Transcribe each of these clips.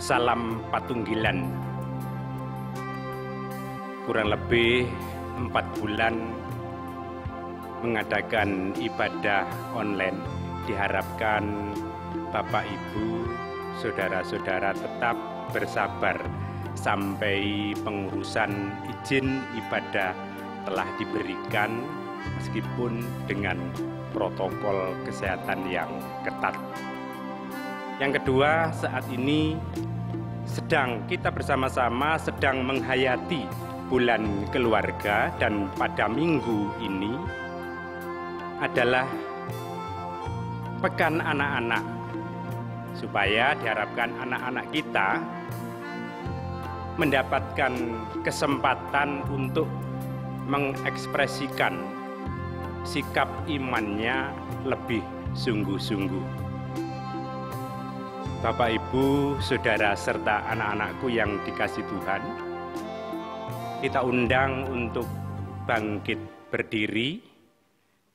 Salam Patunggilan. Kurang lebih 4 bulan mengadakan ibadah online. Diharapkan Bapak Ibu, saudara-saudara tetap bersabar sampai pengurusan izin ibadah telah diberikan meskipun dengan protokol kesehatan yang ketat. Yang kedua, saat ini kita bersama-sama sedang menghayati bulan keluarga, dan pada minggu ini adalah Pekan Anak-anak, supaya diharapkan anak-anak kita mendapatkan kesempatan untuk mengekspresikan sikap imannya lebih sungguh-sungguh. Bapak, Ibu, Saudara, serta anak-anakku yang dikasihi Tuhan, kita undang untuk bangkit berdiri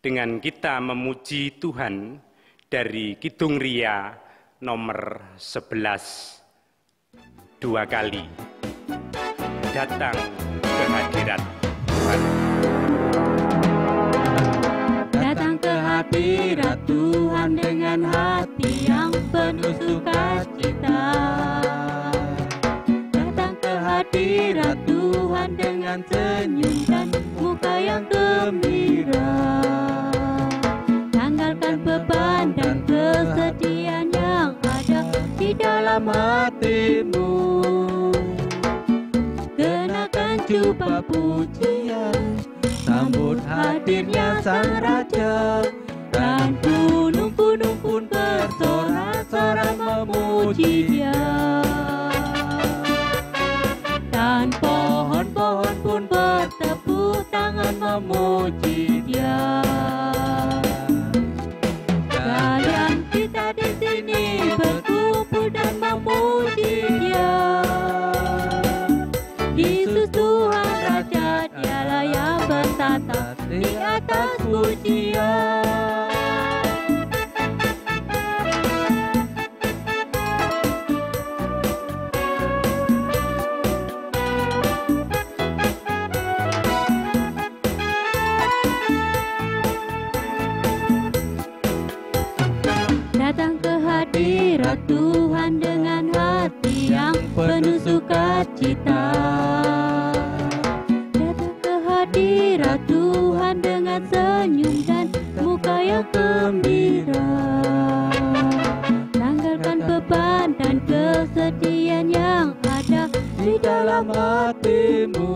dengan kita memuji Tuhan dari Kidung Ria nomor 11, 2 kali. Datang ke hadirat Tuhan. Datang ke hadirat Tuhan dengan hati yang penuh sukacita. Datang ke hadirat Tuhan dengan senyum dan muka yang gembira. Tanggalkan beban dan kesedihan yang ada di dalam hatimu. Kenakan jubah pujian, sambut hadirnya Sang Raja, dan gunung-gunung pun bersorak-sorak memuji Dia, dan pohon-pohon pun bertepuk tangan memuji Dia. Kalian kita di sini berkumpul dan memuji Dia. Yesus Tuhan Raja, Dialah yang bertata di atas pujian. Datang ke hadirat Tuhan dengan hati yang penuh sukacita. Datang ke hadirat Tuhan dengan senyum dan muka yang gembira. Tanggalkan beban dan kesedihan yang ada di dalam hatimu.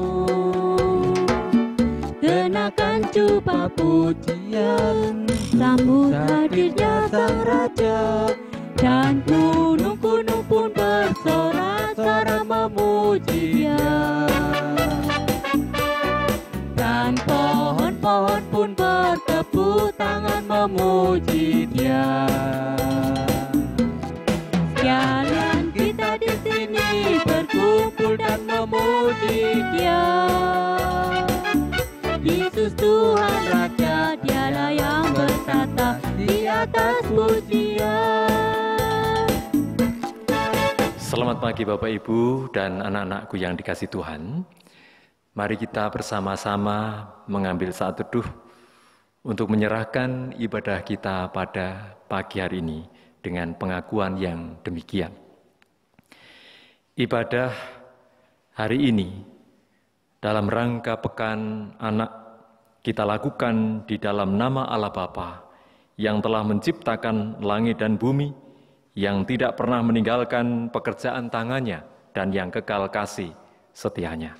Kenakan jubah pujian, sambut hadirnya Sang Raja, dan gunung-gunung pun bersorak-sorak memuji Dia, dan pohon-pohon pun bertepuk tangan memuji Dia. Sekalian kita di sini berkumpul dan memuji Dia. Yesus Tuhan Raja, Dialah yang bertata di atas pujian. Selamat pagi Bapak Ibu dan anak-anakku yang dikasihi Tuhan. Mari kita bersama-sama mengambil saat teduh untuk menyerahkan ibadah kita pada pagi hari ini dengan pengakuan yang demikian. Ibadah hari ini dalam rangka Pekan Anak kita lakukan di dalam nama Allah Bapa yang telah menciptakan langit dan bumi, yang tidak pernah meninggalkan pekerjaan tangannya, dan yang kekal kasih setianya.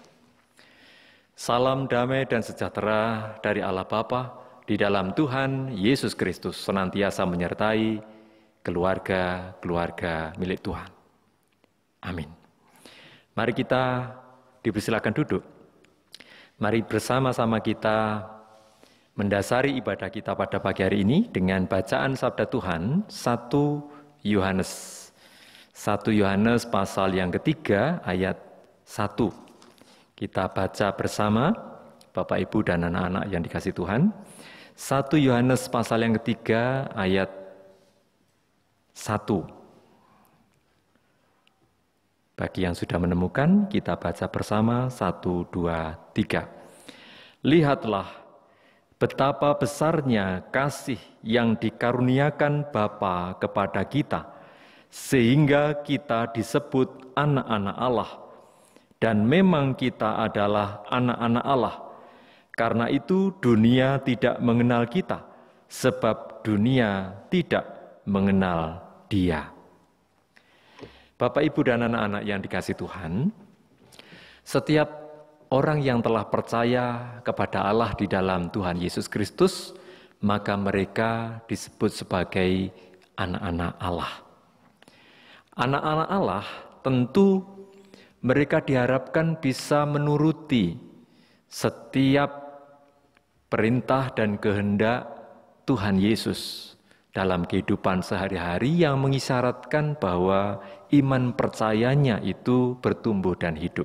Salam damai dan sejahtera dari Allah Bapa di dalam Tuhan Yesus Kristus senantiasa menyertai keluarga-keluarga milik Tuhan. Amin. Mari kita dipersilakan duduk. Mari bersama-sama kita mendasari ibadah kita pada pagi hari ini dengan bacaan sabda Tuhan 1 Yohanes pasal yang ketiga ayat 1. Kita baca bersama Bapak Ibu dan anak-anak yang dikasihi Tuhan. 1 Yohanes pasal yang ketiga ayat 1. Bagi yang sudah menemukan, kita baca bersama 1, 2, 3. Lihatlah betapa besarnya kasih yang dikaruniakan Bapa kepada kita, sehingga kita disebut anak-anak Allah. Dan memang kita adalah anak-anak Allah. Karena itu dunia tidak mengenal kita, sebab dunia tidak mengenal Dia. Bapak, Ibu, dan anak-anak yang dikasihi Tuhan, setiap orang yang telah percaya kepada Allah di dalam Tuhan Yesus Kristus, maka mereka disebut sebagai anak-anak Allah. Anak-anak Allah tentu mereka diharapkan bisa menuruti setiap perintah dan kehendak Tuhan Yesus dalam kehidupan sehari-hari yang mengisyaratkan bahwa iman percayanya itu bertumbuh dan hidup.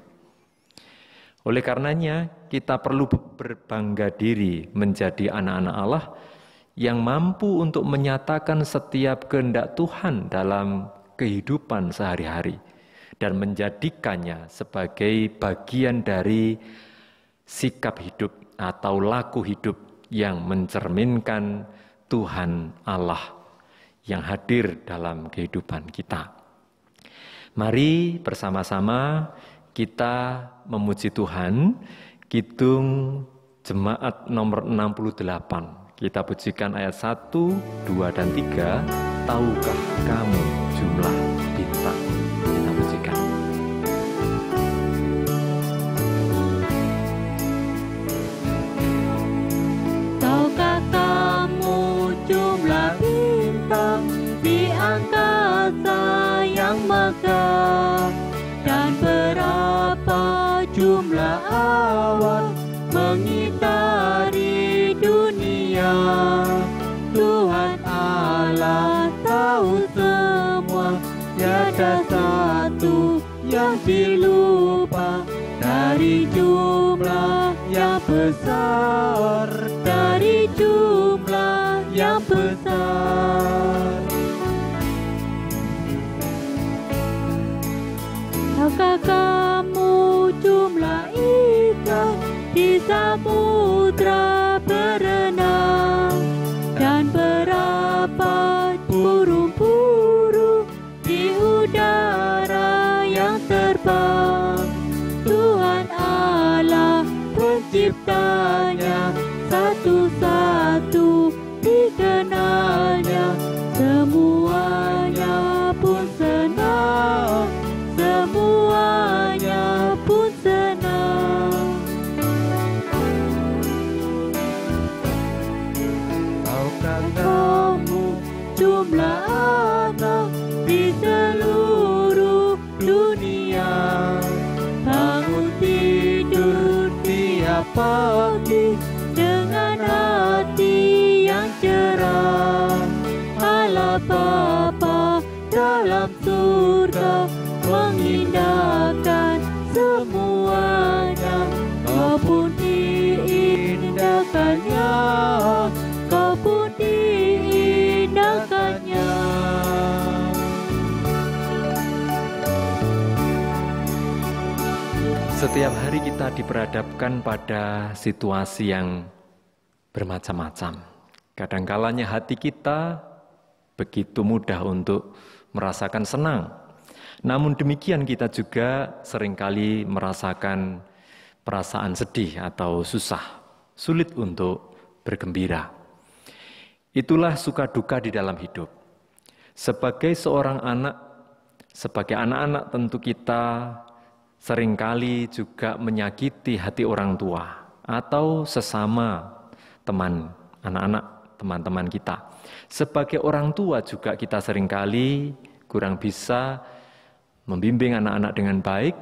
Oleh karenanya, kita perlu berbangga diri menjadi anak-anak Allah yang mampu untuk menyatakan setiap kehendak Tuhan dalam kehidupan sehari-hari dan menjadikannya sebagai bagian dari sikap hidup atau laku hidup yang mencerminkan Tuhan Allah yang hadir dalam kehidupan kita. Mari bersama-sama kita memuji Tuhan, Kidung Jemaat nomor 68. Kita pujikan ayat 1, 2, dan 3. Tahukah kamu jumlah bintang? Kita pujikan. Tahukah kamu jumlah bintang di angkasa yang megah, dan berapa jumlah awan mengitari dunia? Tuhan Allah tahu semua, tiada satu yang dilupa. Dari jumlah yang besar, dari jumlah yang besar. Tahukah kamu jumlah ikan di samudra berenang, dan berapa burung-burung di udara yang terbang? Tuhan Allah penciptanya, satu-satu dikenalnya. Semuanya pun senang, semuanya pun senang. Tahukah kamu jumlah anak di seluruh dunia? Bangun tidur tiap pagi dengan hati yang cerah. Allah Bapa dalam surga mengindahkan semuanya. Kau pun diindahkannya, kau pun diindahkannya. Setiap hari kita diperhadapkan pada situasi yang bermacam-macam. Kadangkalanya hati kita begitu mudah untuk merasakan senang. Namun demikian kita juga seringkali merasakan perasaan sedih atau susah, sulit untuk bergembira. Itulah suka duka di dalam hidup. Sebagai seorang anak, sebagai anak-anak tentu kita seringkali juga menyakiti hati orang tua atau sesama teman anak-anak, teman-teman kita. Sebagai orang tua juga kita seringkali kurang bisa membimbing anak-anak dengan baik,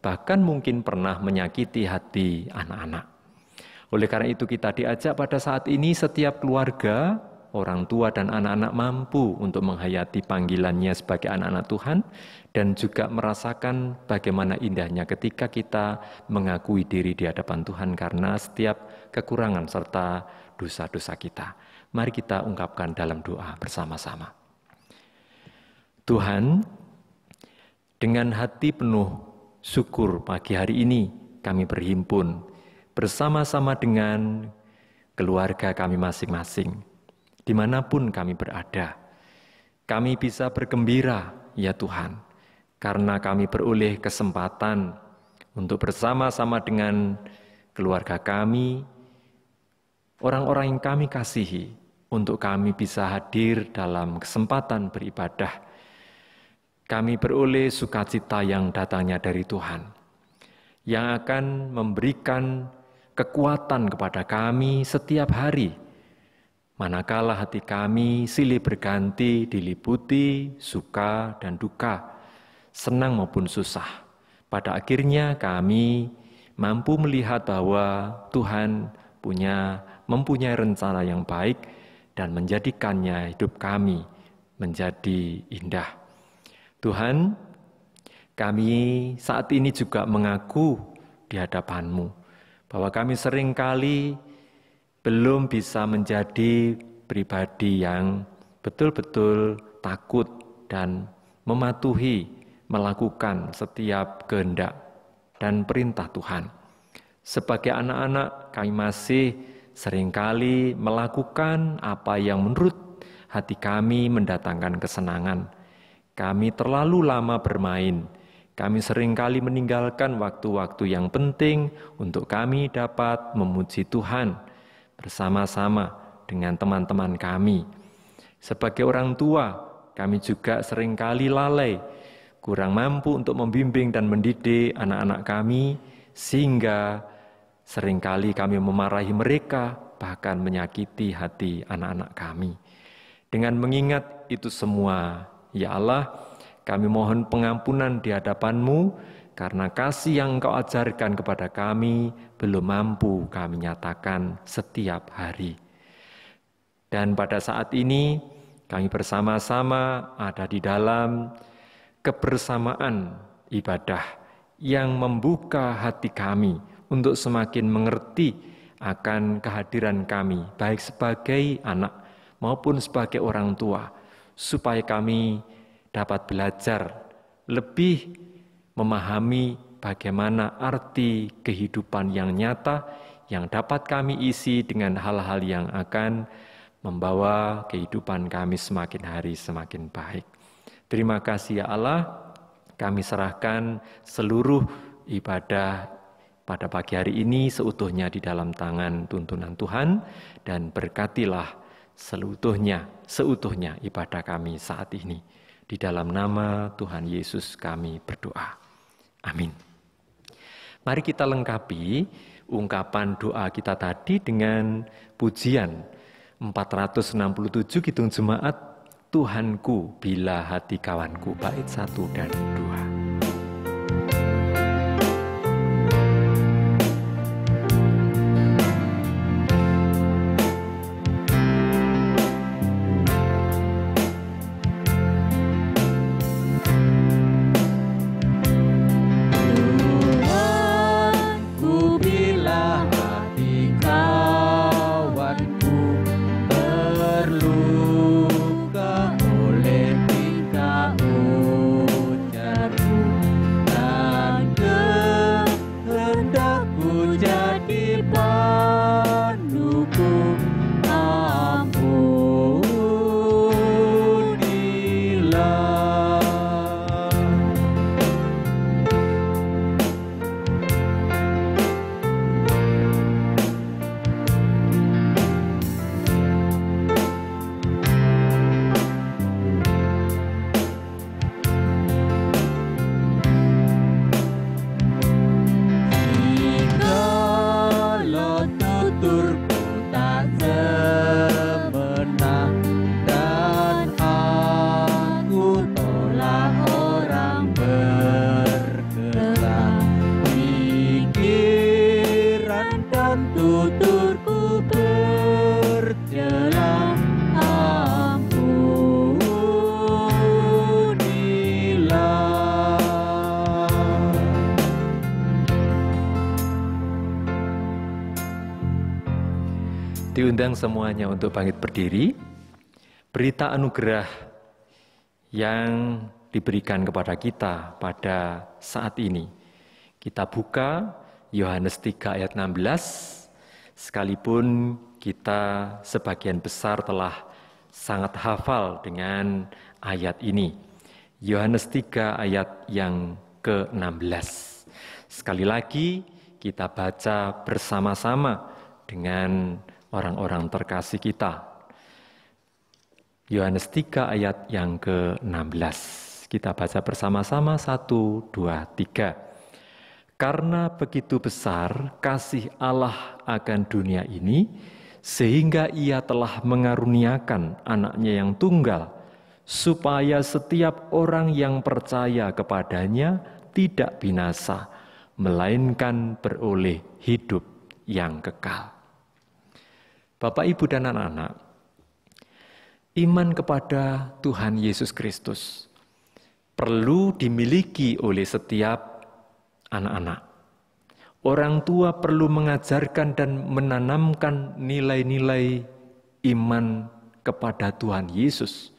bahkan mungkin pernah menyakiti hati anak-anak. Oleh karena itu kita diajak pada saat ini setiap keluarga, orang tua dan anak-anak mampu untuk menghayati panggilannya sebagai anak-anak Tuhan dan juga merasakan bagaimana indahnya ketika kita mengakui diri di hadapan Tuhan karena setiap kekurangan serta dosa-dosa kita. Mari kita ungkapkan dalam doa bersama-sama. Tuhan, Dengan hati penuh syukur pagi hari ini kami berhimpun bersama-sama dengan keluarga kami masing-masing, dimanapun kami berada. Kami bisa bergembira, ya Tuhan, karena kami beroleh kesempatan untuk bersama-sama dengan keluarga kami, orang-orang yang kami kasihi, untuk kami bisa hadir dalam kesempatan beribadah. Kami beroleh sukacita yang datangnya dari Tuhan, yang akan memberikan kekuatan kepada kami setiap hari, manakala hati kami silih berganti diliputi suka dan duka, senang maupun susah. Pada akhirnya kami mampu melihat bahwa Tuhan mempunyai rencana yang baik dan menjadikannya hidup kami menjadi indah. Tuhan, kami saat ini juga mengaku di hadapan-Mu bahwa kami seringkali belum bisa menjadi pribadi yang betul-betul takut dan mematuhi, melakukan setiap kehendak dan perintah Tuhan. Sebagai anak-anak, kami masih seringkali melakukan apa yang menurut hati kami mendatangkan kesenangan. Kami terlalu lama bermain. Kami seringkali meninggalkan waktu-waktu yang penting untuk kami dapat memuji Tuhan bersama-sama dengan teman-teman kami. Sebagai orang tua, kami juga seringkali lalai, kurang mampu untuk membimbing dan mendidik anak-anak kami, sehingga seringkali kami memarahi mereka, bahkan menyakiti hati anak-anak kami. Dengan mengingat itu semua, ya Allah, kami mohon pengampunan di hadapan-Mu, karena kasih yang Engkau ajarkan kepada kami belum mampu kami nyatakan setiap hari. Dan pada saat ini, kami bersama-sama ada di dalam kebersamaan ibadah yang membuka hati kami untuk semakin mengerti akan kehadiran kami, baik sebagai anak maupun sebagai orang tua, supaya kami dapat belajar lebih memahami bagaimana arti kehidupan yang nyata yang dapat kami isi dengan hal-hal yang akan membawa kehidupan kami semakin hari semakin baik. Terima kasih ya Allah, kami serahkan seluruh ibadah pada pagi hari ini seutuhnya di dalam tangan tuntunan Tuhan, dan berkatilah seutuhnya ibadah kami saat ini. Di dalam nama Tuhan Yesus kami berdoa. Amin. Mari kita lengkapi ungkapan doa kita tadi dengan pujian 467 Kidung Jemaat, Tuhanku bila hati kawanku, bait 1 dan 2. Diundang semuanya untuk bangkit berdiri. Berita anugerah yang diberikan kepada kita pada saat ini. Kita buka Yohanes 3 ayat 16, sekalipun kita sebagian besar telah sangat hafal dengan ayat ini. Yohanes 3 ayat yang ke-16. Sekali lagi kita baca bersama-sama dengan orang-orang terkasih kita. Yohanes 3 ayat yang ke-16. Kita baca bersama-sama 1, 2, 3. Karena begitu besar kasih Allah akan dunia ini, sehingga Ia telah mengaruniakan anaknya yang tunggal, supaya setiap orang yang percaya kepadanya tidak binasa, melainkan beroleh hidup yang kekal. Bapak, Ibu, dan anak-anak, iman kepada Tuhan Yesus Kristus perlu dimiliki oleh setiap anak-anak. Orang tua perlu mengajarkan dan menanamkan nilai-nilai iman kepada Tuhan Yesus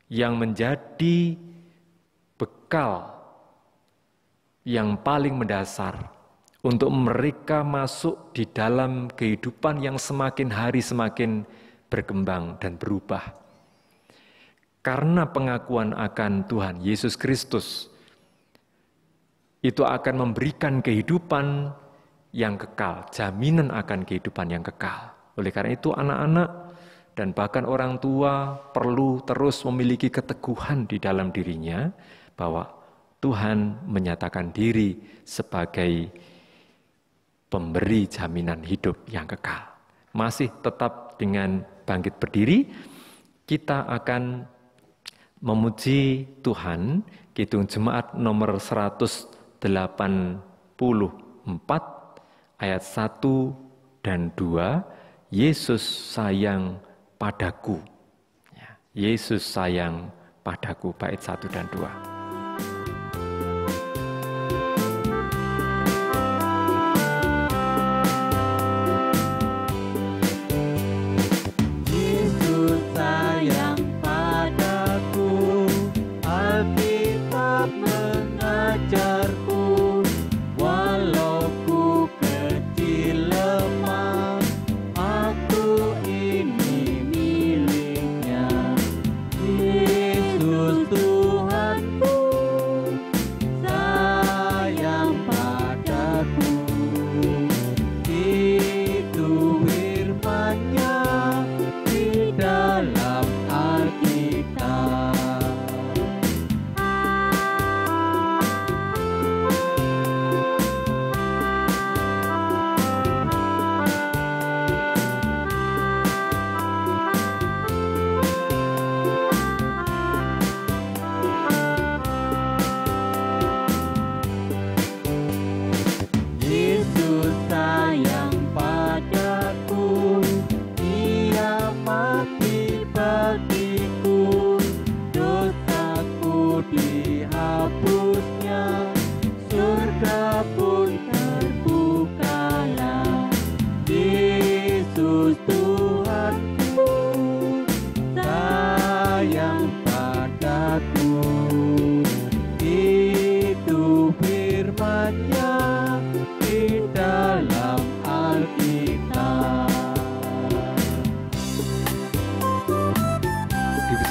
yang menjadi bekal yang paling mendasar untuk mereka masuk di dalam kehidupan yang semakin hari semakin berkembang dan berubah. Karena pengakuan akan Tuhan Yesus Kristus itu akan memberikan kehidupan yang kekal, jaminan akan kehidupan yang kekal. Oleh karena itu anak-anak dan bahkan orang tua perlu terus memiliki keteguhan di dalam dirinya bahwa Tuhan menyatakan diri sebagai pemberi jaminan hidup yang kekal. Masih tetap dengan bangkit berdiri, kita akan memuji Tuhan. Kidung Jemaat nomor 184 ayat 1 dan 2, Yesus sayang padaku. Yesus sayang padaku, bait 1 dan 2.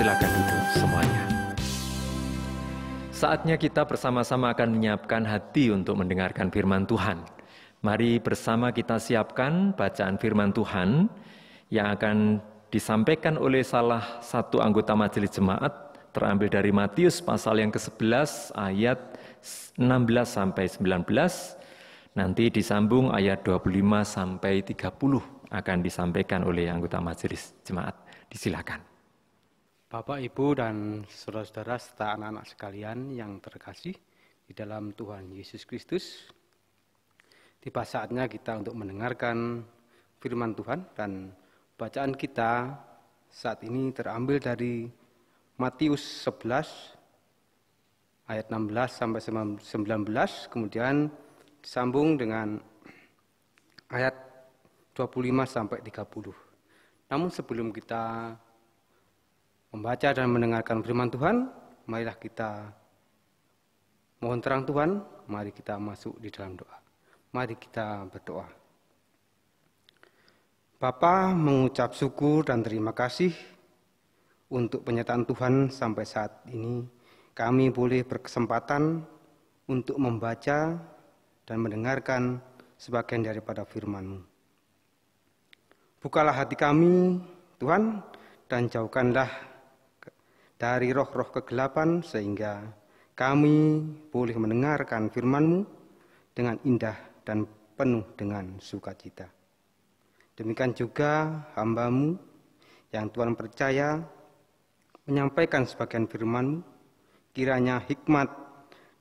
Silakan duduk semuanya. Saatnya kita bersama-sama akan menyiapkan hati untuk mendengarkan firman Tuhan. Mari bersama kita siapkan bacaan firman Tuhan yang akan disampaikan oleh salah satu anggota majelis jemaat, terambil dari Matius pasal yang ke-11 ayat 16 sampai 19. Nanti disambung ayat 25 sampai 30 akan disampaikan oleh anggota majelis jemaat. Disilakan. Bapak, Ibu, dan saudara-saudara serta anak-anak sekalian yang terkasih di dalam Tuhan Yesus Kristus, tiba saatnya kita untuk mendengarkan firman Tuhan, dan bacaan kita saat ini terambil dari Matius 11 ayat 16 sampai 19, kemudian disambung dengan ayat 25 sampai 30. Namun sebelum kita membaca dan mendengarkan firman Tuhan, marilah kita mohon terang Tuhan, mari kita masuk di dalam doa. Mari kita berdoa. Bapa, mengucap syukur dan terima kasih untuk penyertaan Tuhan sampai saat ini. Kami boleh berkesempatan untuk membaca dan mendengarkan sebagian daripada firman-Mu. Bukalah hati kami, Tuhan, dan jauhkanlah dari roh-roh kegelapan sehingga kami boleh mendengarkan firman-Mu dengan indah dan penuh dengan sukacita. Demikian juga hamba-Mu yang Tuhan percaya menyampaikan sebagian firman-Mu, kiranya hikmat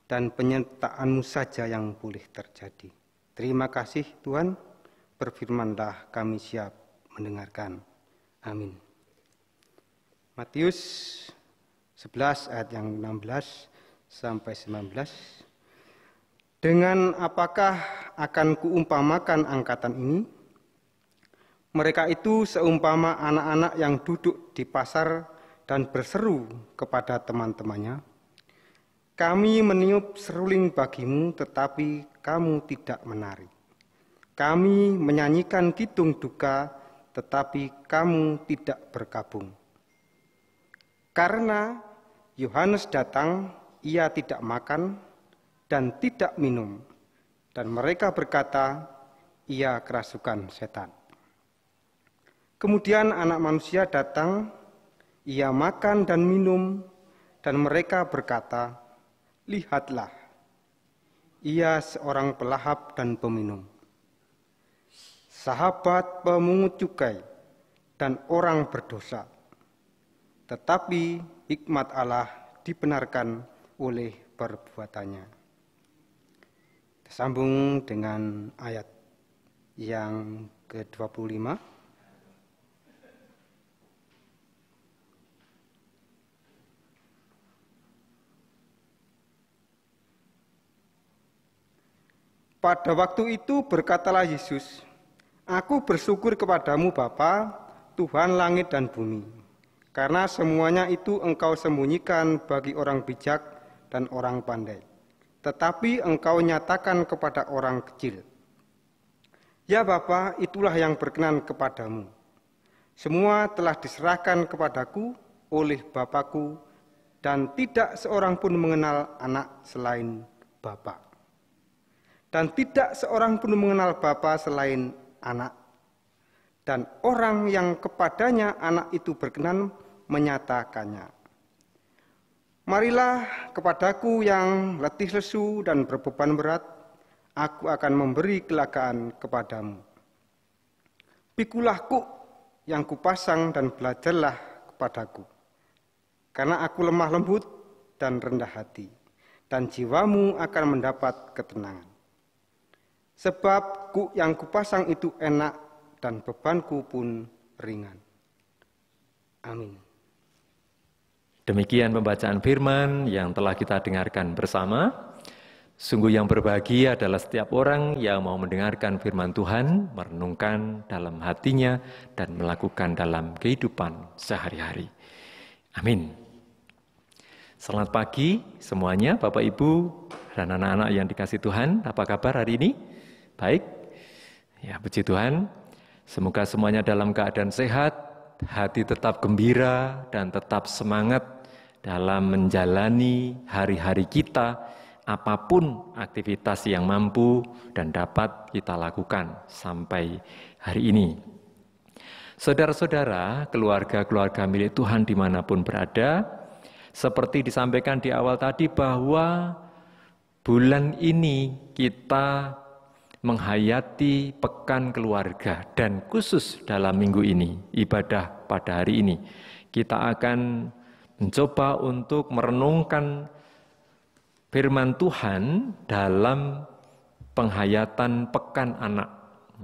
dan penyertaan-Mu saja yang boleh terjadi. Terima kasih Tuhan, berfirmanlah kami siap mendengarkan. Amin. Matius 11 ayat yang 16 sampai 19. Dengan apakah akan kuumpamakan angkatan ini? Mereka itu seumpama anak-anak yang duduk di pasar dan berseru kepada teman-temannya, kami meniup seruling bagimu, tetapi kamu tidak menari. Kami menyanyikan kidung duka, tetapi kamu tidak berkabung. Karena Yohanes datang, ia tidak makan dan tidak minum, dan mereka berkata, ia kerasukan setan. Kemudian anak manusia datang, ia makan dan minum, dan mereka berkata, lihatlah, ia seorang pelahap dan peminum, sahabat pemungut cukai dan orang berdosa. Tetapi hikmat Allah dibenarkan oleh perbuatannya. Sambung dengan ayat yang ke-25. Pada waktu itu berkatalah Yesus, aku bersyukur kepadamu Bapa, Tuhan langit dan bumi, karena semuanya itu engkau sembunyikan bagi orang bijak dan orang pandai, tetapi engkau nyatakan kepada orang kecil. Ya Bapa, itulah yang berkenan kepadamu. Semua telah diserahkan kepadaku oleh Bapakku, dan tidak seorang pun mengenal anak selain Bapa. Dan tidak seorang pun mengenal Bapa selain anak. Dan orang yang kepadanya anak itu berkenan menyatakannya. Marilah kepadaku yang letih lesu dan berbeban berat, aku akan memberi kelegaan kepadamu. Pikulah kuk yang kupasang dan belajarlah kepadaku. Karena aku lemah lembut dan rendah hati, dan jiwamu akan mendapat ketenangan. Sebab kuk yang kupasang itu enak dan bebanku pun ringan. Amin. Demikian pembacaan firman yang telah kita dengarkan bersama. Sungguh yang berbahagia adalah setiap orang yang mau mendengarkan firman Tuhan, merenungkan dalam hatinya, dan melakukan dalam kehidupan sehari-hari. Amin. Selamat pagi semuanya, Bapak Ibu dan anak-anak yang dikasih Tuhan. Apa kabar hari ini? Baik, ya puji Tuhan, semoga semuanya dalam keadaan sehat, hati tetap gembira dan tetap semangat dalam menjalani hari-hari kita, apapun aktivitas yang mampu dan dapat kita lakukan sampai hari ini. Saudara-saudara, keluarga-keluarga milik Tuhan dimanapun berada, seperti disampaikan di awal tadi bahwa bulan ini kita menghayati pekan keluarga, dan khusus dalam minggu ini, ibadah pada hari ini, kita akan mencoba untuk merenungkan firman Tuhan dalam penghayatan pekan anak.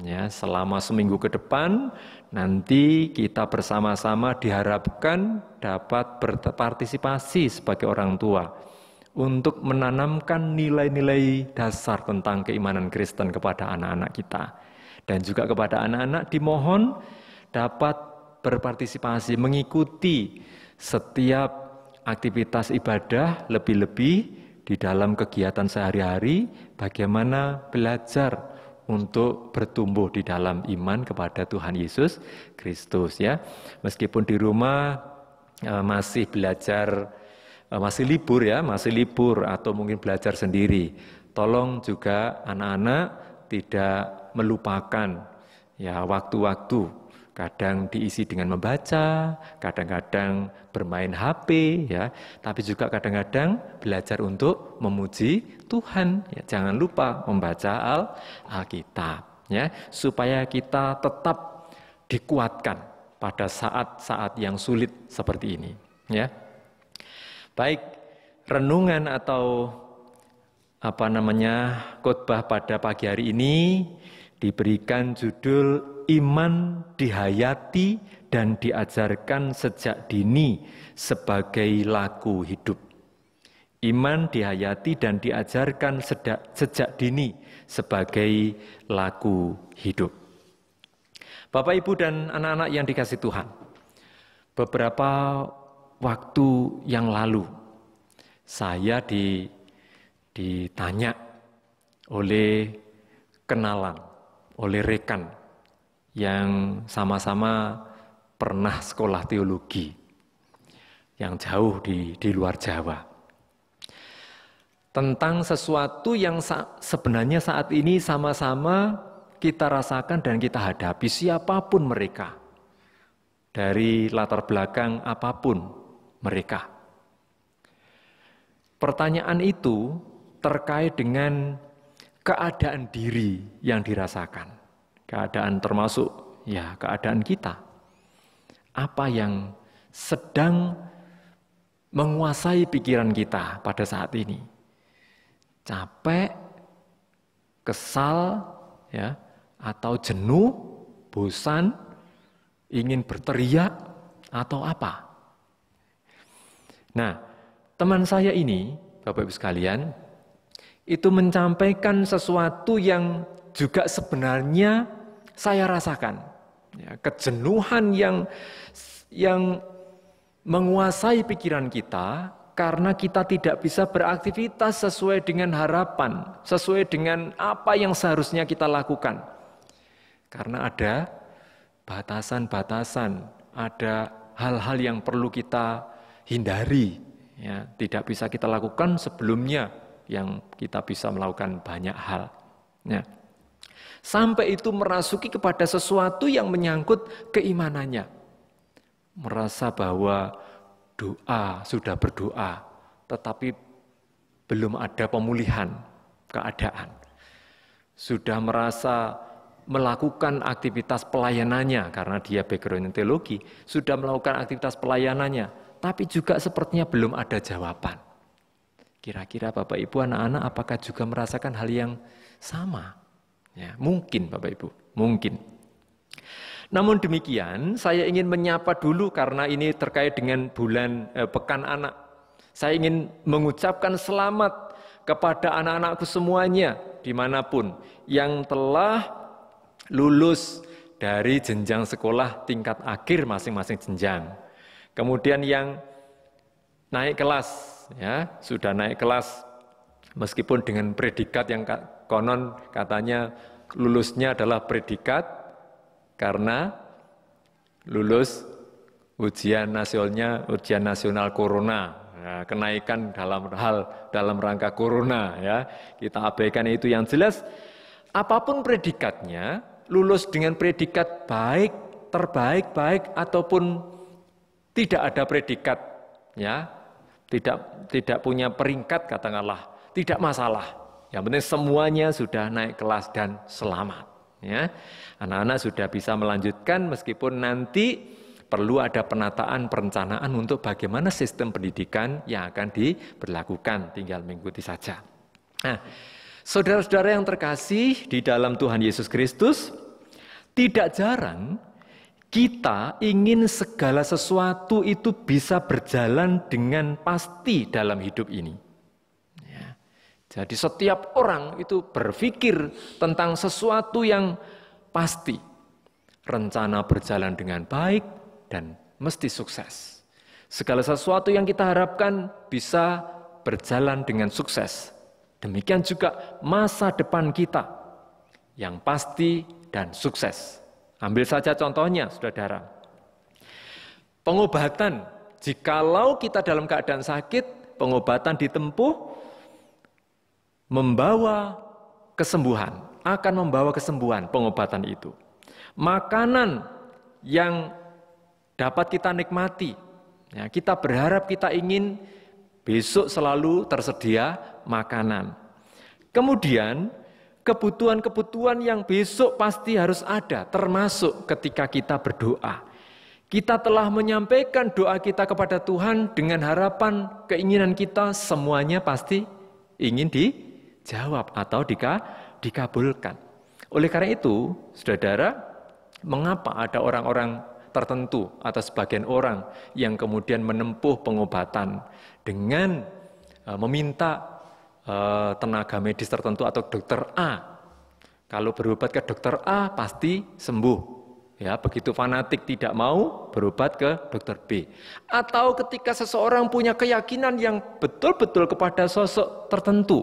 Ya, selama seminggu ke depan, nanti kita bersama-sama diharapkan dapat berpartisipasi sebagai orang tua untuk menanamkan nilai-nilai dasar tentang keimanan Kristen kepada anak-anak kita. Dan juga kepada anak-anak dimohon dapat berpartisipasi, mengikuti setiap aktivitas ibadah, lebih-lebih di dalam kegiatan sehari-hari, bagaimana belajar untuk bertumbuh di dalam iman kepada Tuhan Yesus Kristus ya. Meskipun di rumah masih belajar, masih libur atau mungkin belajar sendiri. Tolong juga anak-anak tidak melupakan ya waktu-waktu, kadang diisi dengan membaca, kadang-kadang bermain HP ya, tapi juga kadang-kadang belajar untuk memuji Tuhan. Ya, jangan lupa membaca Alkitab ya, supaya kita tetap dikuatkan pada saat-saat yang sulit seperti ini ya. Baik, renungan atau khotbah pada pagi hari ini diberikan judul Iman dihayati dan diajarkan sejak dini sebagai laku hidup. Iman dihayati dan diajarkan sejak dini sebagai laku hidup. Bapak, Ibu, dan anak-anak yang dikasihi Tuhan, beberapa waktu yang lalu saya ditanya oleh kenalan, oleh rekan yang sama-sama pernah sekolah teologi yang jauh di luar Jawa, tentang sesuatu yang sebenarnya saat ini sama-sama kita rasakan dan kita hadapi, siapapun mereka, dari latar belakang apapun mereka. Pertanyaan itu terkait dengan keadaan diri yang dirasakan. Keadaan termasuk ya keadaan kita. Apa yang sedang menguasai pikiran kita pada saat ini? Capek, kesal, ya, atau jenuh, bosan, ingin berteriak, atau apa? Nah, teman saya ini, Bapak Ibu sekalian, itu menyampaikan sesuatu yang juga sebenarnya saya rasakan. Ya, kejenuhan yang menguasai pikiran kita karena kita tidak bisa beraktivitas sesuai dengan harapan, sesuai dengan apa yang seharusnya kita lakukan. Karena ada batasan-batasan, ada hal-hal yang perlu kita hindari, ya, tidak bisa kita lakukan sebelumnya yang kita bisa melakukan banyak hal. Ya. Sampai itu merasuki kepada sesuatu yang menyangkut keimanannya. Merasa bahwa sudah berdoa, tetapi belum ada pemulihan keadaan. Sudah merasa melakukan aktivitas pelayanannya, karena dia background teologi, sudah melakukan aktivitas pelayanannya, tapi juga sepertinya belum ada jawaban. Kira-kira Bapak Ibu, anak-anak apakah juga merasakan hal yang sama? Ya, mungkin Bapak Ibu, mungkin. Namun demikian, saya ingin menyapa dulu karena ini terkait dengan Pekan Anak. Saya ingin mengucapkan selamat kepada anak-anakku semuanya, dimanapun, yang telah lulus dari jenjang sekolah tingkat akhir masing-masing jenjang. Kemudian yang naik kelas, ya, sudah naik kelas, meskipun dengan predikat yang konon katanya lulusnya adalah predikat karena lulus ujian nasional corona, ya, kenaikan dalam rangka corona, ya, kita abaikan itu. Yang jelas apapun predikatnya, lulus dengan predikat baik, terbaik, baik ataupun tidak ada predikat, ya, tidak punya peringkat katakanlah, tidak masalah. Yang penting semuanya sudah naik kelas dan selamat. Ya, anak-anak sudah bisa melanjutkan meskipun nanti perlu ada penataan perencanaan untuk bagaimana sistem pendidikan yang akan diberlakukan, tinggal mengikuti saja. Nah, saudara-saudara yang terkasih di dalam Tuhan Yesus Kristus, tidak jarang kita ingin segala sesuatu itu bisa berjalan dengan pasti dalam hidup ini. Jadi setiap orang itu berpikir tentang sesuatu yang pasti. Rencana berjalan dengan baik dan mesti sukses. segala sesuatu yang kita harapkan bisa berjalan dengan sukses. Demikian juga masa depan kita yang pasti dan sukses. Ambil saja contohnya, saudara. Pengobatan, jikalau kita dalam keadaan sakit, pengobatan ditempuh membawa kesembuhan, akan membawa kesembuhan pengobatan itu. Makanan yang dapat kita nikmati, ya, kita berharap, kita ingin besok selalu tersedia makanan. Kemudian kebutuhan-kebutuhan yang besok pasti harus ada, termasuk ketika kita berdoa. Kita telah menyampaikan doa kita kepada Tuhan dengan harapan, keinginan kita semuanya pasti ingin dijawab atau dikabulkan. Oleh karena itu, saudara, mengapa ada orang-orang tertentu atau sebagian orang yang kemudian menempuh pengobatan dengan meminta tenaga medis tertentu atau dokter A. Kalau berobat ke dokter A pasti sembuh. Ya, begitu fanatik tidak mau berobat ke dokter B. Atau ketika seseorang punya keyakinan yang betul-betul kepada sosok tertentu,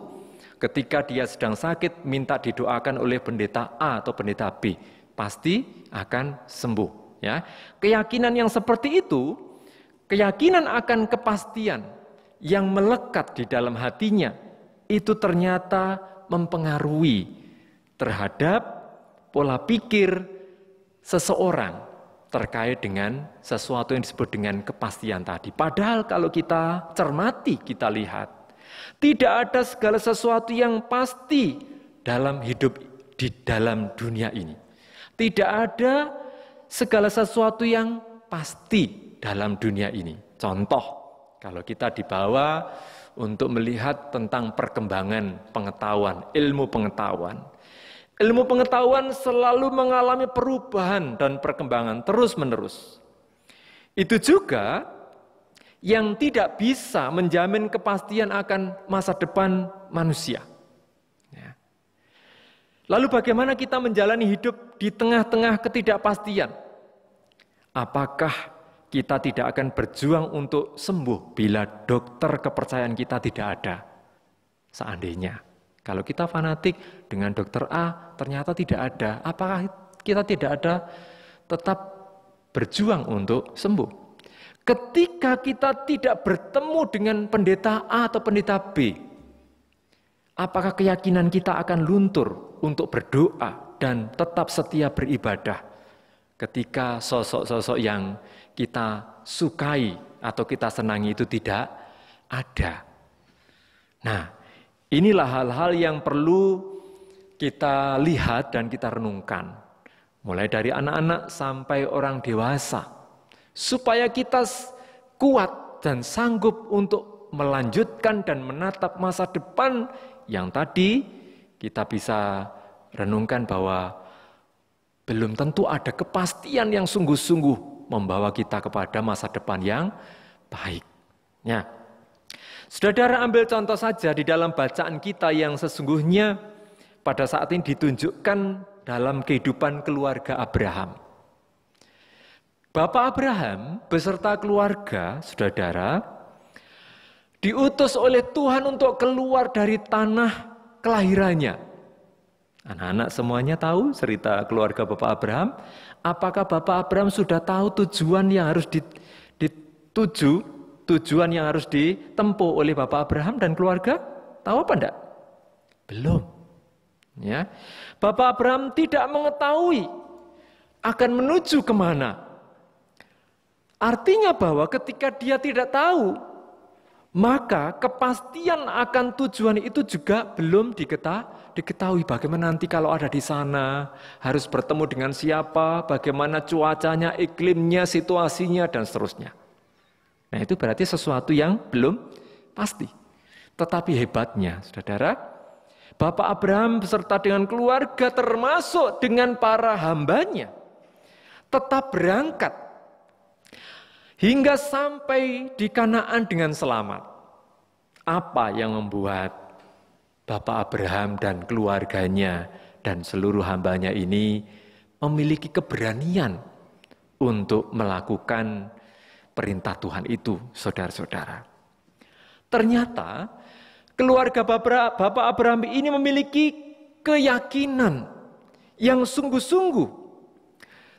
ketika dia sedang sakit minta didoakan oleh pendeta A atau pendeta B, pasti akan sembuh. Ya, keyakinan yang seperti itu, keyakinan akan kepastian yang melekat di dalam hatinya, itu ternyata mempengaruhi terhadap pola pikir seseorang terkait dengan sesuatu yang disebut dengan kepastian tadi. Padahal kalau kita cermati, kita lihat, tidak ada segala sesuatu yang pasti dalam hidup di dalam dunia ini. Tidak ada segala sesuatu yang pasti dalam dunia ini. Contoh, kalau kita dibawa untuk melihat tentang perkembangan pengetahuan, ilmu pengetahuan. Ilmu pengetahuan selalu mengalami perubahan dan perkembangan terus-menerus. Itu juga yang tidak bisa menjamin kepastian akan masa depan manusia. Ya. Lalu bagaimana kita menjalani hidup di tengah-tengah ketidakpastian? Apakah kita tidak akan berjuang untuk sembuh bila dokter kepercayaan kita tidak ada? Seandainya. Kalau kita fanatik dengan dokter A, ternyata tidak ada. Apakah kita tidak ada tetap berjuang untuk sembuh? Ketika kita tidak bertemu dengan pendeta A atau pendeta B, apakah keyakinan kita akan luntur untuk berdoa dan tetap setia beribadah? Ketika sosok-sosok yang kita sukai atau kita senangi itu tidak ada. Nah, inilah hal-hal yang perlu kita lihat dan kita renungkan. Mulai dari anak-anak sampai orang dewasa. Supaya kita kuat dan sanggup untuk melanjutkan dan menatap masa depan yang tadi kita bisa renungkan bahwa belum tentu ada kepastian yang sungguh-sungguh membawa kita kepada masa depan yang baik. Ya. Saudara, ambil contoh saja di dalam bacaan kita yang sesungguhnya pada saat ini ditunjukkan dalam kehidupan keluarga Abraham. Bapak Abraham beserta keluarga, saudara, diutus oleh Tuhan untuk keluar dari tanah kelahirannya. Anak-anak semuanya tahu cerita keluarga Bapak Abraham. Apakah Bapak Abraham sudah tahu tujuan yang harus dituju? Tujuan yang harus ditempuh oleh Bapak Abraham dan keluarga? Tahu apa enggak? Belum. Ya. Bapak Abraham tidak mengetahui akan menuju kemana. Artinya bahwa ketika dia tidak tahu, maka kepastian akan tujuan itu juga belum diketahui. Bagaimana nanti kalau ada di sana, harus bertemu dengan siapa, bagaimana cuacanya, iklimnya, situasinya, dan seterusnya. Nah, itu berarti sesuatu yang belum pasti. Tetapi hebatnya, saudara, Bapak Abraham beserta dengan keluarga termasuk dengan para hambanya tetap berangkat hingga sampai di Kanaan dengan selamat. Apa yang membuat Bapak Abraham dan keluarganya dan seluruh hambanya ini memiliki keberanian untuk melakukan perintah Tuhan itu, saudara-saudara. Ternyata keluarga Bapak Abraham ini memiliki keyakinan yang sungguh-sungguh.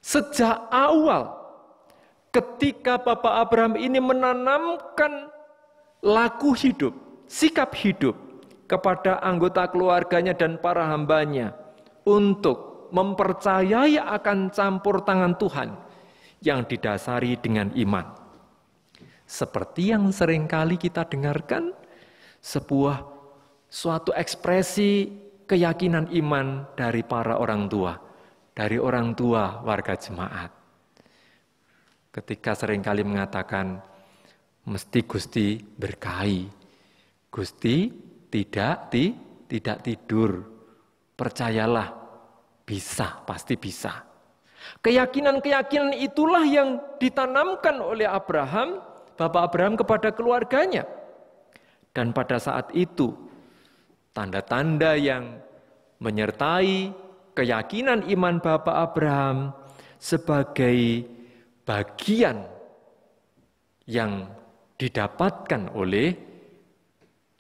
Sejak awal ketika Bapak Abraham ini menanamkan laku hidup, sikap hidup kepada anggota keluarganya dan para hambanya untuk mempercayai akan campur tangan Tuhan yang didasari dengan iman. Seperti yang seringkali kita dengarkan, suatu ekspresi keyakinan iman dari para orang tua, dari orang tua warga jemaat. Ketika seringkali mengatakan, mesti Gusti berkahi, Gusti tidak tidur, percayalah, bisa, pasti bisa. Keyakinan-keyakinan itulah yang ditanamkan oleh Bapak Abraham kepada keluarganya. Dan pada saat itu, tanda-tanda yang menyertai keyakinan iman Bapak Abraham sebagai bagian yang didapatkan oleh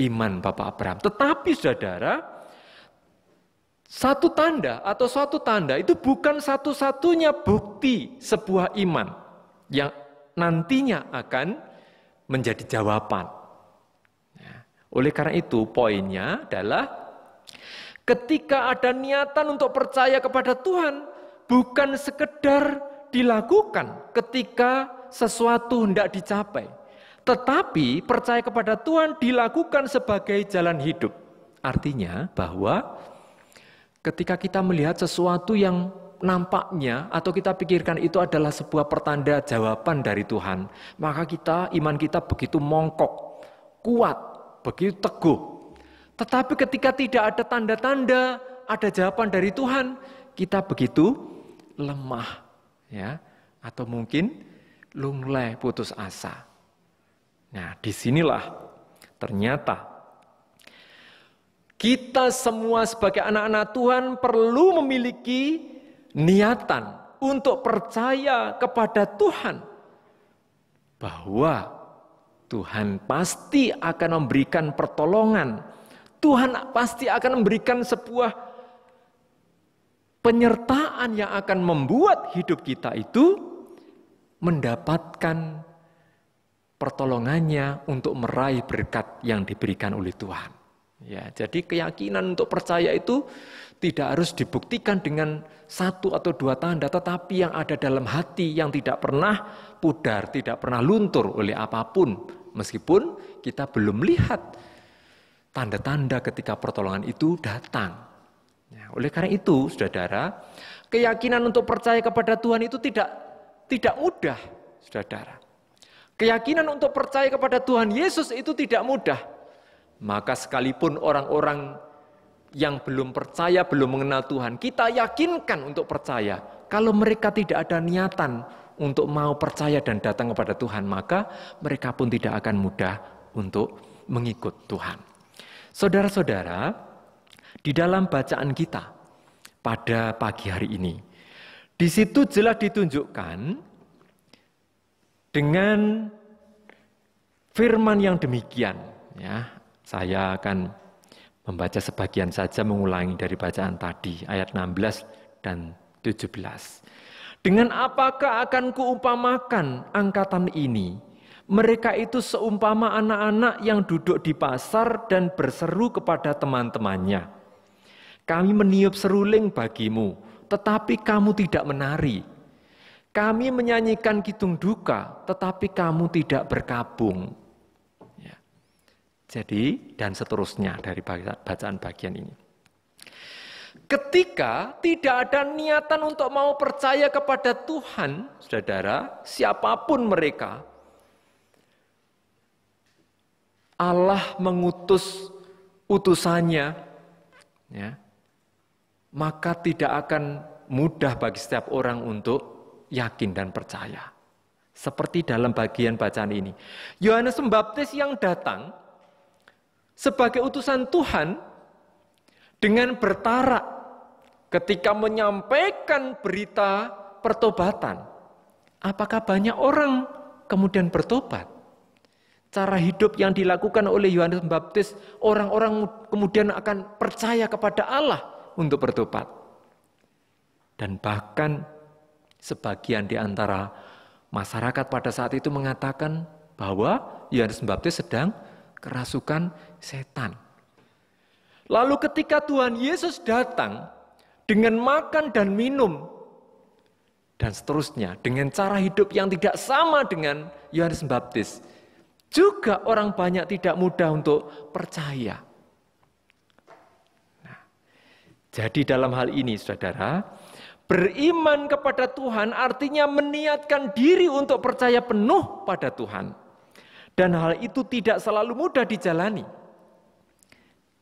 iman Bapak Abraham. Tetapi saudara, suatu tanda itu bukan satu-satunya bukti sebuah iman yang nantinya akan menjadi jawaban. Oleh karena itu, poinnya adalah ketika ada niatan untuk percaya kepada Tuhan, bukan sekedar dilakukan ketika sesuatu hendak dicapai, tetapi percaya kepada Tuhan dilakukan sebagai jalan hidup. Artinya bahwa ketika kita melihat sesuatu yang nampaknya atau kita pikirkan itu adalah sebuah pertanda jawaban dari Tuhan, maka iman kita begitu mongkok, kuat, begitu teguh. Tetapi ketika tidak ada tanda-tanda, ada jawaban dari Tuhan, kita begitu lemah, ya, atau mungkin lunglai, putus asa. Nah, disinilah ternyata kita semua sebagai anak-anak Tuhan perlu memiliki niatan untuk percaya kepada Tuhan bahwa Tuhan pasti akan memberikan pertolongan. Tuhan pasti akan memberikan sebuah penyertaan yang akan membuat hidup kita itu mendapatkan pertolongannya untuk meraih berkat yang diberikan oleh Tuhan. Ya, jadi keyakinan untuk percaya itu tidak harus dibuktikan dengan satu atau dua tanda, tetapi yang ada dalam hati yang tidak pernah pudar, tidak pernah luntur oleh apapun, meskipun kita belum lihat tanda-tanda ketika pertolongan itu datang. Ya, oleh karena itu, saudara, keyakinan untuk percaya kepada Tuhan itu tidak mudah, saudara. Keyakinan untuk percaya kepada Tuhan Yesus itu tidak mudah. Maka sekalipun orang-orang yang belum percaya, belum mengenal Tuhan, kita yakinkan untuk percaya. Kalau mereka tidak ada niatan untuk mau percaya dan datang kepada Tuhan, maka mereka pun tidak akan mudah untuk mengikut Tuhan. Saudara-saudara, di dalam bacaan kita pada pagi hari ini, di situ jelas ditunjukkan dengan firman yang demikian, ya. Saya akan membaca sebagian saja, mengulangi dari bacaan tadi, ayat 16 dan 17. Dengan apakah akan kuumpamakan angkatan ini? Mereka itu seumpama anak-anak yang duduk di pasar dan berseru kepada teman-temannya. Kami meniup seruling bagimu, tetapi kamu tidak menari. Kami menyanyikan kidung duka, tetapi kamu tidak berkabung. Jadi, dan seterusnya dari bacaan bagian ini. Ketika tidak ada niatan untuk mau percaya kepada Tuhan, saudara, siapapun mereka, Allah mengutus utusannya, ya, maka tidak akan mudah bagi setiap orang untuk yakin dan percaya. Seperti dalam bagian bacaan ini. Yohanes Pembaptis yang datang sebagai utusan Tuhan dengan bertarak ketika menyampaikan berita pertobatan. Apakah banyak orang kemudian bertobat. Cara hidup yang dilakukan oleh Yohanes Pembaptis, orang-orang kemudian akan percaya kepada Allah untuk bertobat. Dan bahkan sebagian di antara masyarakat pada saat itu mengatakan bahwa Yohanes Pembaptis sedang kerasukan setan. Lalu ketika Tuhan Yesus datang dengan makan dan minum dan seterusnya, dengan cara hidup yang tidak sama dengan Yohanes Pembaptis, juga orang banyak tidak mudah untuk percaya. Nah, jadi dalam hal ini, saudara, beriman kepada Tuhan artinya meniatkan diri untuk percaya penuh pada Tuhan. Dan hal itu tidak selalu mudah dijalani.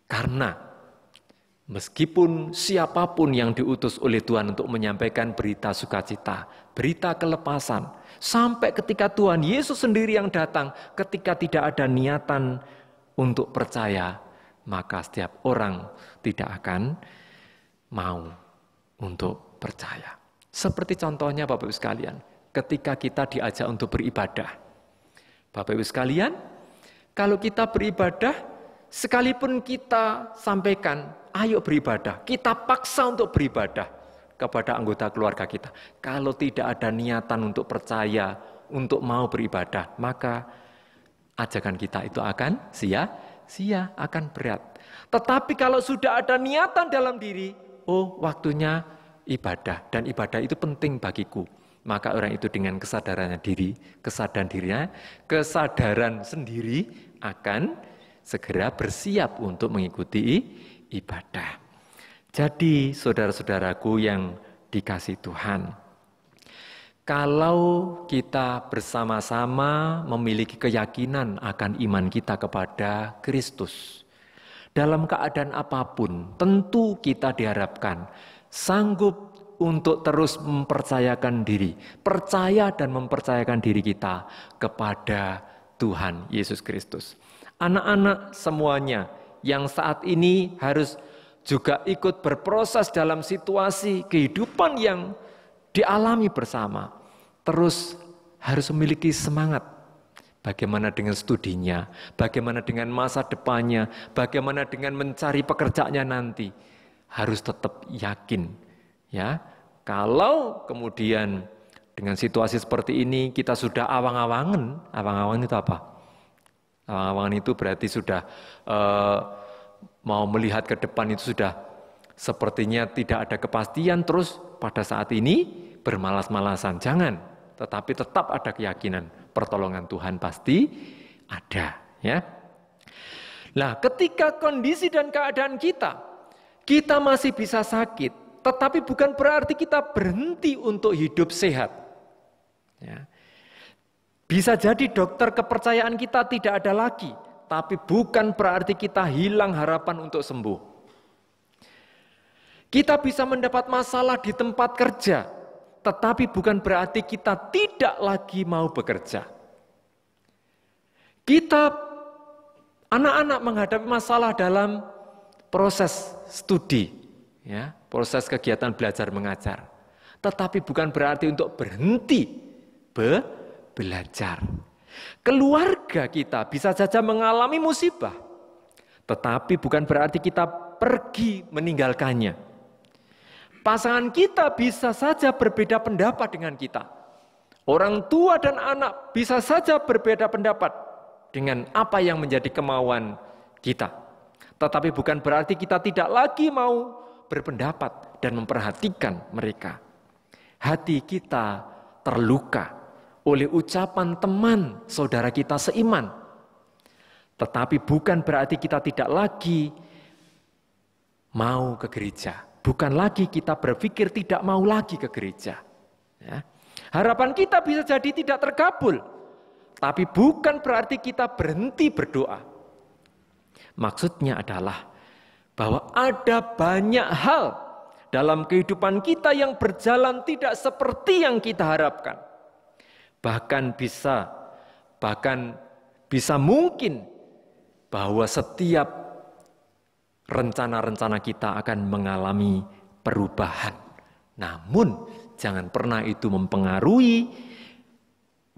Karena meskipun siapapun yang diutus oleh Tuhan untuk menyampaikan berita sukacita, berita kelepasan, sampai ketika Tuhan Yesus sendiri yang datang, ketika tidak ada niatan untuk percaya, maka setiap orang tidak akan mau untuk percaya. Seperti contohnya Bapak Ibu sekalian, ketika kita diajak untuk beribadah. Bapak Ibu sekalian, kalau kita beribadah, sekalipun kita sampaikan, ayo beribadah, kita paksa untuk beribadah kepada anggota keluarga kita. Kalau tidak ada niatan untuk percaya, untuk mau beribadah, maka ajakan kita itu akan sia-sia, akan berat. Tetapi kalau sudah ada niatan dalam diri, oh waktunya ibadah, dan ibadah itu penting bagiku. Maka orang itu dengan kesadaran sendiri akan segera bersiap untuk mengikuti ibadah. Jadi saudara-saudaraku yang dikasihi Tuhan, kalau kita bersama-sama memiliki keyakinan akan iman kita kepada Kristus, dalam keadaan apapun tentu kita diharapkan sanggup untuk terus mempercayakan diri, percaya dan mempercayakan diri kita kepada Tuhan Yesus Kristus. Anak-anak semuanya yang saat ini harus juga ikut berproses dalam situasi kehidupan yang dialami bersama, terus harus memiliki semangat. Bagaimana dengan studinya, bagaimana dengan masa depannya, bagaimana dengan mencari pekerjaannya nanti. Harus tetap yakin, ya. Kalau kemudian dengan situasi seperti ini kita sudah awang-awangan itu apa? Awang-awangan itu berarti sudah mau melihat ke depan itu sudah sepertinya tidak ada kepastian, terus pada saat ini bermalas-malasan. Jangan, tetapi tetap ada keyakinan pertolongan Tuhan pasti ada, ya. Nah, ketika kondisi dan keadaan kita masih bisa sakit, tetapi bukan berarti kita berhenti untuk hidup sehat. Ya. Bisa jadi dokter kepercayaan kita tidak ada lagi, tapi bukan berarti kita hilang harapan untuk sembuh. Kita bisa mendapat masalah di tempat kerja, tetapi bukan berarti kita tidak lagi mau bekerja. Kita, anak-anak menghadapi masalah dalam proses studi, ya, proses kegiatan belajar mengajar. Tetapi bukan berarti untuk berhenti belajar. Keluarga kita bisa saja mengalami musibah, tetapi bukan berarti kita pergi meninggalkannya. Pasangan kita bisa saja berbeda pendapat dengan kita. Orang tua dan anak bisa saja berbeda pendapat dengan apa yang menjadi kemauan kita. Tetapi bukan berarti kita tidak lagi mau berpendapat dan memperhatikan mereka. Hati kita terluka oleh ucapan teman saudara kita seiman. Tetapi bukan berarti kita tidak lagi mau ke gereja. Bukan lagi kita berpikir tidak mau lagi ke gereja. Ya. Harapan kita bisa jadi tidak terkabul. Tapi bukan berarti kita berhenti berdoa. Maksudnya adalah bahwa ada banyak hal dalam kehidupan kita yang berjalan tidak seperti yang kita harapkan. Bahkan bisa mungkin bahwa setiap rencana-rencana kita akan mengalami perubahan. Namun jangan pernah itu mempengaruhi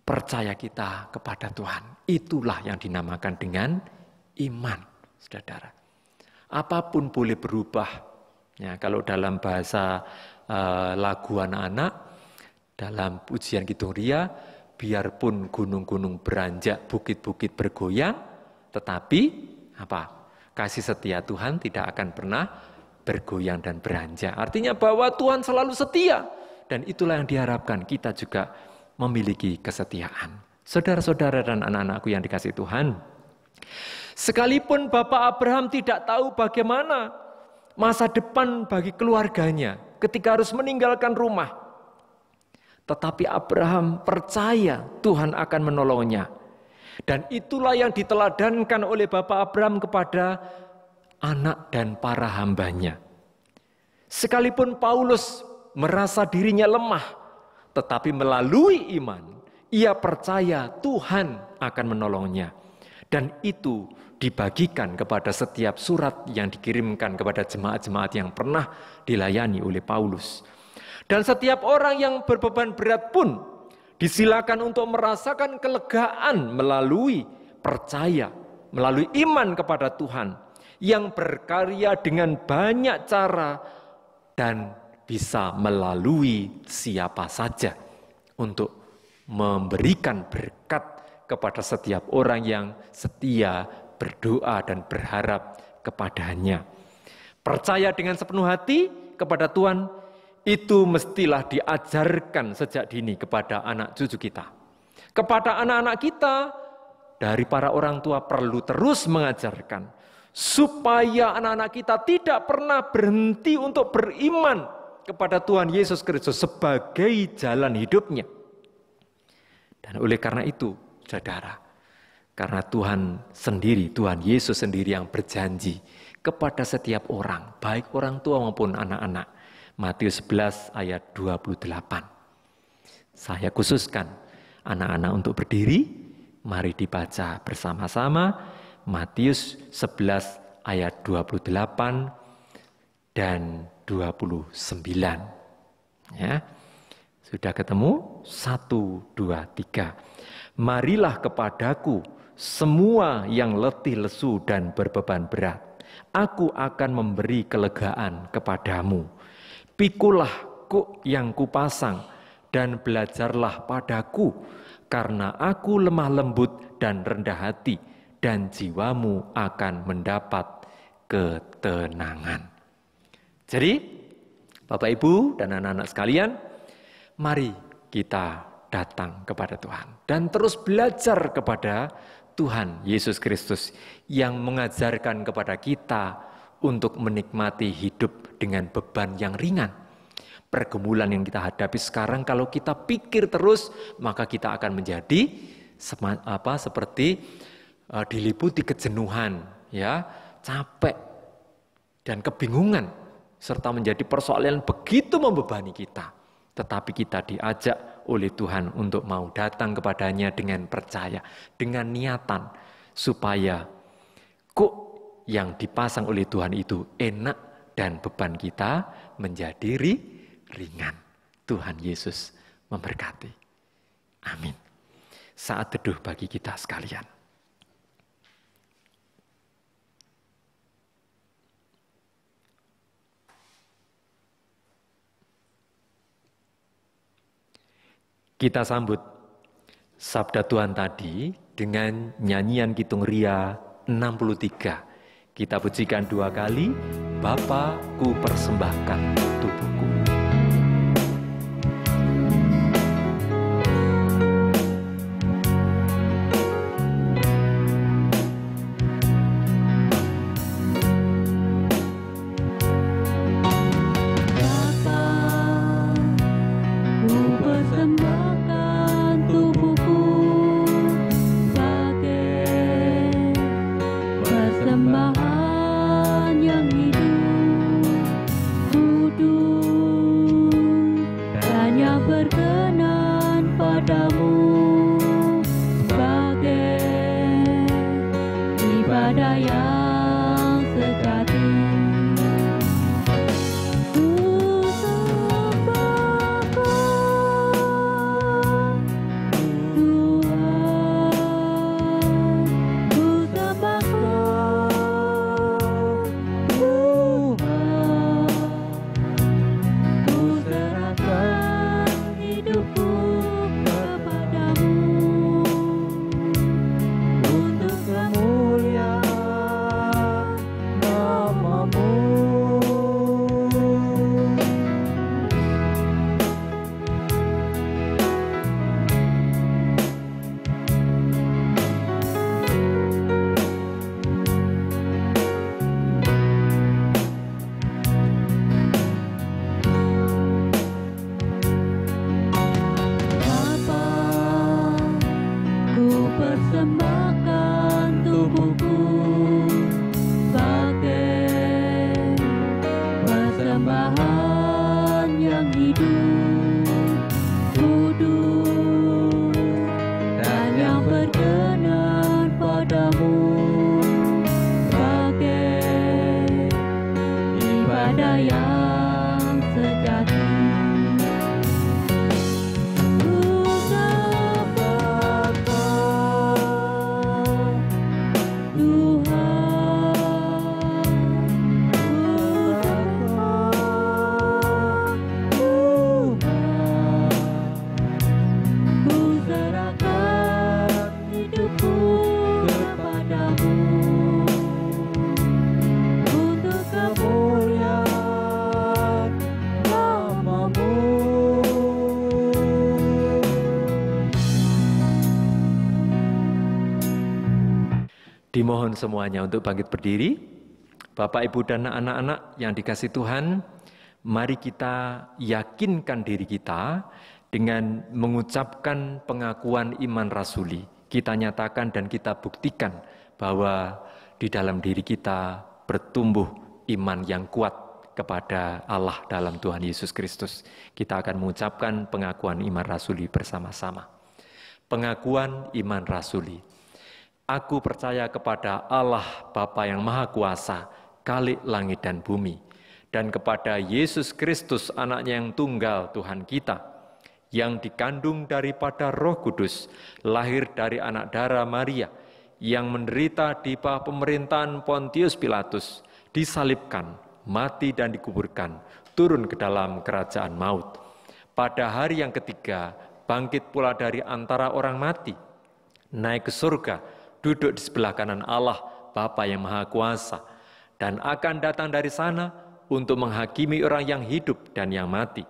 percaya kita kepada Tuhan. Itulah yang dinamakan dengan iman, saudara. Apapun boleh berubah. Ya, kalau dalam bahasa lagu anak-anak, dalam pujian Kidung Ria, biarpun gunung-gunung beranjak, bukit-bukit bergoyang, tetapi apa? Kasih setia Tuhan tidak akan pernah bergoyang dan beranjak. Artinya bahwa Tuhan selalu setia. Dan itulah yang diharapkan kita juga memiliki kesetiaan. Saudara-saudara dan anak-anakku yang dikasihi Tuhan, sekalipun Bapak Abraham tidak tahu bagaimana masa depan bagi keluarganya ketika harus meninggalkan rumah, tetapi Abraham percaya Tuhan akan menolongnya. Dan itulah yang diteladankan oleh Bapak Abraham kepada anak dan para hambanya. Sekalipun Paulus merasa dirinya lemah, tetapi melalui iman, ia percaya Tuhan akan menolongnya. Dan itu dibagikan kepada setiap surat yang dikirimkan kepada jemaat-jemaat yang pernah dilayani oleh Paulus. Dan setiap orang yang berbeban berat pun disilakan untuk merasakan kelegaan melalui percaya, melalui iman kepada Tuhan yang berkarya dengan banyak cara dan bisa melalui siapa saja untuk memberikan berkat kepada setiap orang yang setia berdoa dan berharap kepadanya. Percaya dengan sepenuh hati kepada Tuhan, itu mestilah diajarkan sejak dini kepada anak cucu kita. Kepada anak-anak kita, dari para orang tua perlu terus mengajarkan, supaya anak-anak kita tidak pernah berhenti untuk beriman kepada Tuhan Yesus Kristus sebagai jalan hidupnya. Dan oleh karena itu, saudara, karena Tuhan sendiri, Tuhan Yesus sendiri yang berjanji kepada setiap orang, baik orang tua maupun anak-anak. Matius 11 ayat 28. Saya khususkan anak-anak untuk berdiri, mari dibaca bersama-sama Matius 11 ayat 28 dan 29. Ya. Sudah ketemu? 1, 2, 3. Marilah kepadaku semua yang letih lesu dan berbeban berat. Aku akan memberi kelegaan kepadamu. Pikulah kuk yang kupasang dan belajarlah padaku, karena aku lemah lembut dan rendah hati, dan jiwamu akan mendapat ketenangan. Jadi, Bapak Ibu dan anak-anak sekalian, mari kita datang kepada Tuhan dan terus belajar kepada Tuhan Yesus Kristus yang mengajarkan kepada kita untuk menikmati hidup dengan beban yang ringan. Pergumulan yang kita hadapi sekarang, kalau kita pikir terus, maka kita akan menjadi seperti diliputi kejenuhan, ya, capek dan kebingungan, serta menjadi persoalan begitu membebani kita. Tetapi kita diajak oleh Tuhan untuk mau datang kepadanya dengan percaya, dengan niatan, supaya kuk yang dipasang oleh Tuhan itu enak dan beban kita menjadi ringan. Tuhan Yesus memberkati. Amin. Saat teduh bagi kita sekalian. Kita sambut sabda Tuhan tadi dengan nyanyian Kidung Ria 63. Kita pujikan 2 kali, Bapa ku persembahkan tubuhku. Dimohon semuanya untuk bangkit berdiri. Bapak, Ibu, dan anak-anak yang dikasihi Tuhan, mari kita yakinkan diri kita dengan mengucapkan pengakuan iman rasuli. Kita nyatakan dan kita buktikan bahwa di dalam diri kita bertumbuh iman yang kuat kepada Allah dalam Tuhan Yesus Kristus. Kita akan mengucapkan pengakuan iman rasuli bersama-sama. Pengakuan iman rasuli. Aku percaya kepada Allah Bapa yang Maha Kuasa, Khalik langit dan bumi, dan kepada Yesus Kristus, anaknya yang tunggal Tuhan kita, yang dikandung daripada Roh Kudus, lahir dari anak darah Maria, yang menderita di bawah pemerintahan Pontius Pilatus, disalibkan, mati dan dikuburkan, turun ke dalam kerajaan maut. Pada hari yang ketiga, bangkit pula dari antara orang mati, naik ke surga, duduk di sebelah kanan Allah, Bapa yang Maha Kuasa, dan akan datang dari sana untuk menghakimi orang yang hidup dan yang mati.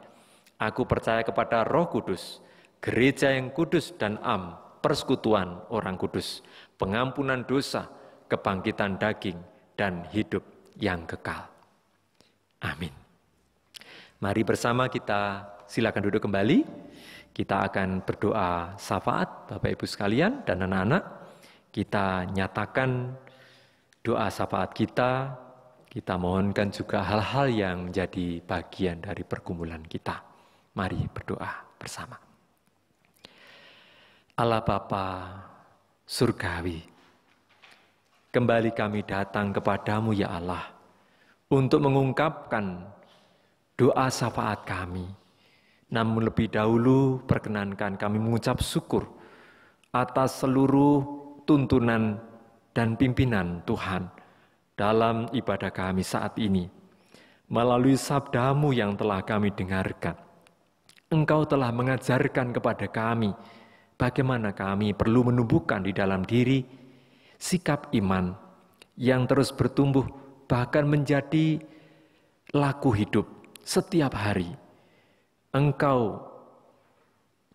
Aku percaya kepada Roh Kudus, gereja yang kudus dan am, persekutuan orang kudus, pengampunan dosa, kebangkitan daging, dan hidup yang kekal. Amin. Mari bersama kita silakan duduk kembali. Kita akan berdoa syafaat, Bapak Ibu sekalian dan anak-anak. Kita nyatakan doa syafaat kita. Kita mohonkan juga hal-hal yang menjadi bagian dari pergumulan kita. Mari berdoa bersama. Allah Bapa surgawi, kembali kami datang kepadamu ya Allah, untuk mengungkapkan doa syafaat kami. Namun lebih dahulu perkenankan kami mengucap syukur atas seluruh tuntunan dan pimpinan Tuhan dalam ibadah kami saat ini. Melalui sabdamu yang telah kami dengarkan, Engkau telah mengajarkan kepada kami bagaimana kami perlu menumbuhkan di dalam diri sikap iman yang terus bertumbuh bahkan menjadi laku hidup setiap hari. Engkau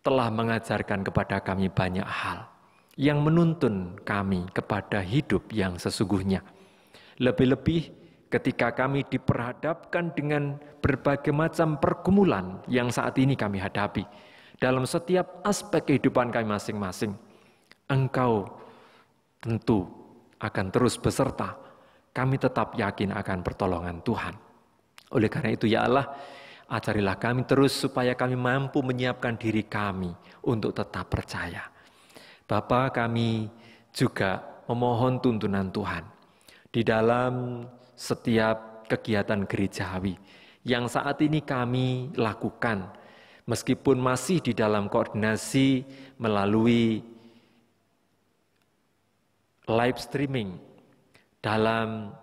telah mengajarkan kepada kami banyak hal yang menuntun kami kepada hidup yang sesungguhnya. Lebih-lebih ketika kami diperhadapkan dengan berbagai macam pergumulan yang saat ini kami hadapi dalam setiap aspek kehidupan kami masing-masing, Engkau tentu akan terus beserta. Kami tetap yakin akan pertolongan Tuhan. Oleh karena itu ya Allah, ajarilah kami terus supaya kami mampu menyiapkan diri kami untuk tetap percaya. Bapa, kami juga memohon tuntunan Tuhan di dalam setiap kegiatan gerejawi yang saat ini kami lakukan, meskipun masih di dalam koordinasi melalui live streaming, dalam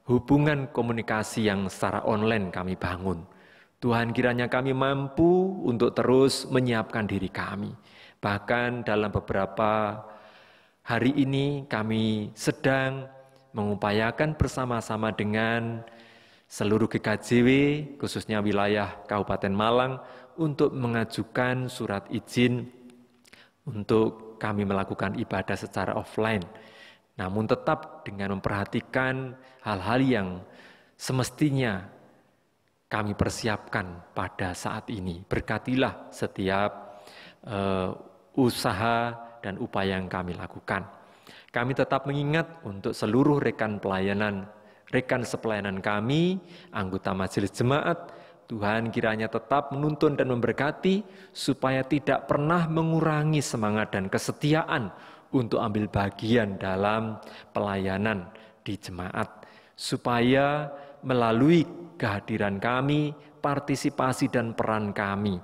hubungan komunikasi yang secara online kami bangun. Tuhan, kiranya kami mampu untuk terus menyiapkan diri kami. Bahkan dalam beberapa hari ini kami sedang mengupayakan bersama-sama dengan seluruh GKJW, khususnya wilayah Kabupaten Malang, untuk mengajukan surat izin untuk kami melakukan ibadah secara offline. Namun tetap dengan memperhatikan hal-hal yang semestinya kami persiapkan pada saat ini. Berkatilah setiap usaha dan upaya yang kami lakukan. Kami tetap mengingat untuk seluruh rekan sepelayanan kami, anggota majelis jemaat. Tuhan kiranya tetap menuntun dan memberkati supaya tidak pernah mengurangi semangat dan kesetiaan untuk ambil bagian dalam pelayanan di jemaat. Supaya melalui kehadiran kami, partisipasi dan peran kami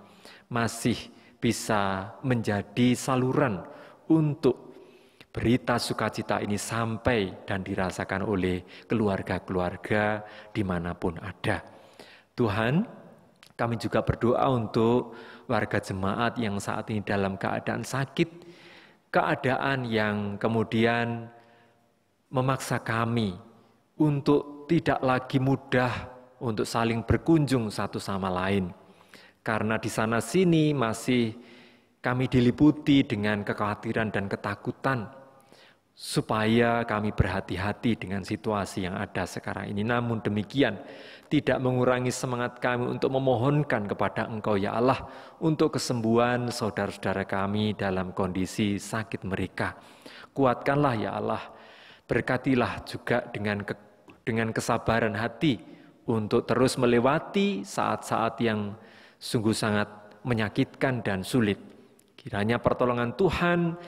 masih bisa menjadi saluran untuk berita sukacita ini sampai dan dirasakan oleh keluarga-keluarga dimanapun ada. Tuhan, kami juga berdoa untuk warga jemaat yang saat ini dalam keadaan sakit, keadaan yang kemudian memaksa kami untuk tidak lagi mudah untuk saling berkunjung satu sama lain. Karena di sana sini masih kami diliputi dengan kekhawatiran dan ketakutan supaya kami berhati-hati dengan situasi yang ada sekarang ini. Namun demikian, tidak mengurangi semangat kami untuk memohonkan kepada Engkau ya Allah untuk kesembuhan saudara-saudara kami dalam kondisi sakit mereka. Kuatkanlah ya Allah, berkatilah juga dengan kesabaran hati untuk terus melewati saat-saat yang sungguh sangat menyakitkan dan sulit. Kiranya pertolongan Tuhan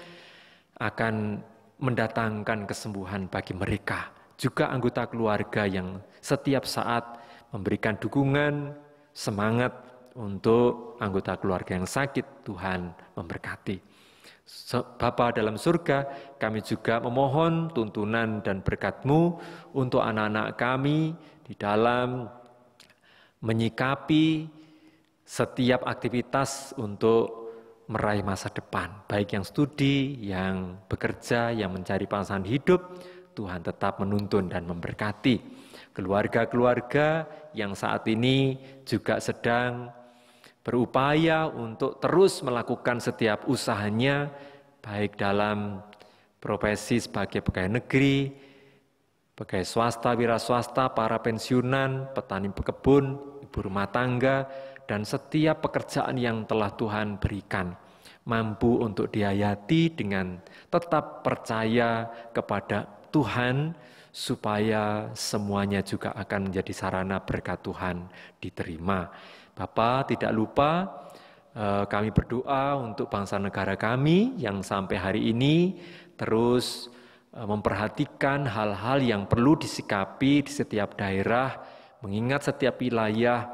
akan mendatangkan kesembuhan bagi mereka. Juga anggota keluarga yang setiap saat memberikan dukungan, semangat untuk anggota keluarga yang sakit. Tuhan memberkati. Bapa dalam surga, kami juga memohon tuntunan dan berkat-Mu untuk anak-anak kami di dalam menyikapi setiap aktivitas untuk meraih masa depan, baik yang studi, yang bekerja, yang mencari pasangan hidup. Tuhan tetap menuntun dan memberkati keluarga-keluarga yang saat ini juga sedang berupaya untuk terus melakukan setiap usahanya, baik dalam profesi sebagai pegawai negeri, pegawai swasta, wira swasta, para pensiunan, petani pekebun, ibu rumah tangga, dan setiap pekerjaan yang telah Tuhan berikan, mampu untuk dihayati dengan tetap percaya kepada Tuhan, supaya semuanya juga akan menjadi sarana berkat Tuhan diterima. Bapa, tidak lupa kami berdoa untuk bangsa negara kami yang sampai hari ini terus memperhatikan hal-hal yang perlu disikapi di setiap daerah, mengingat setiap wilayah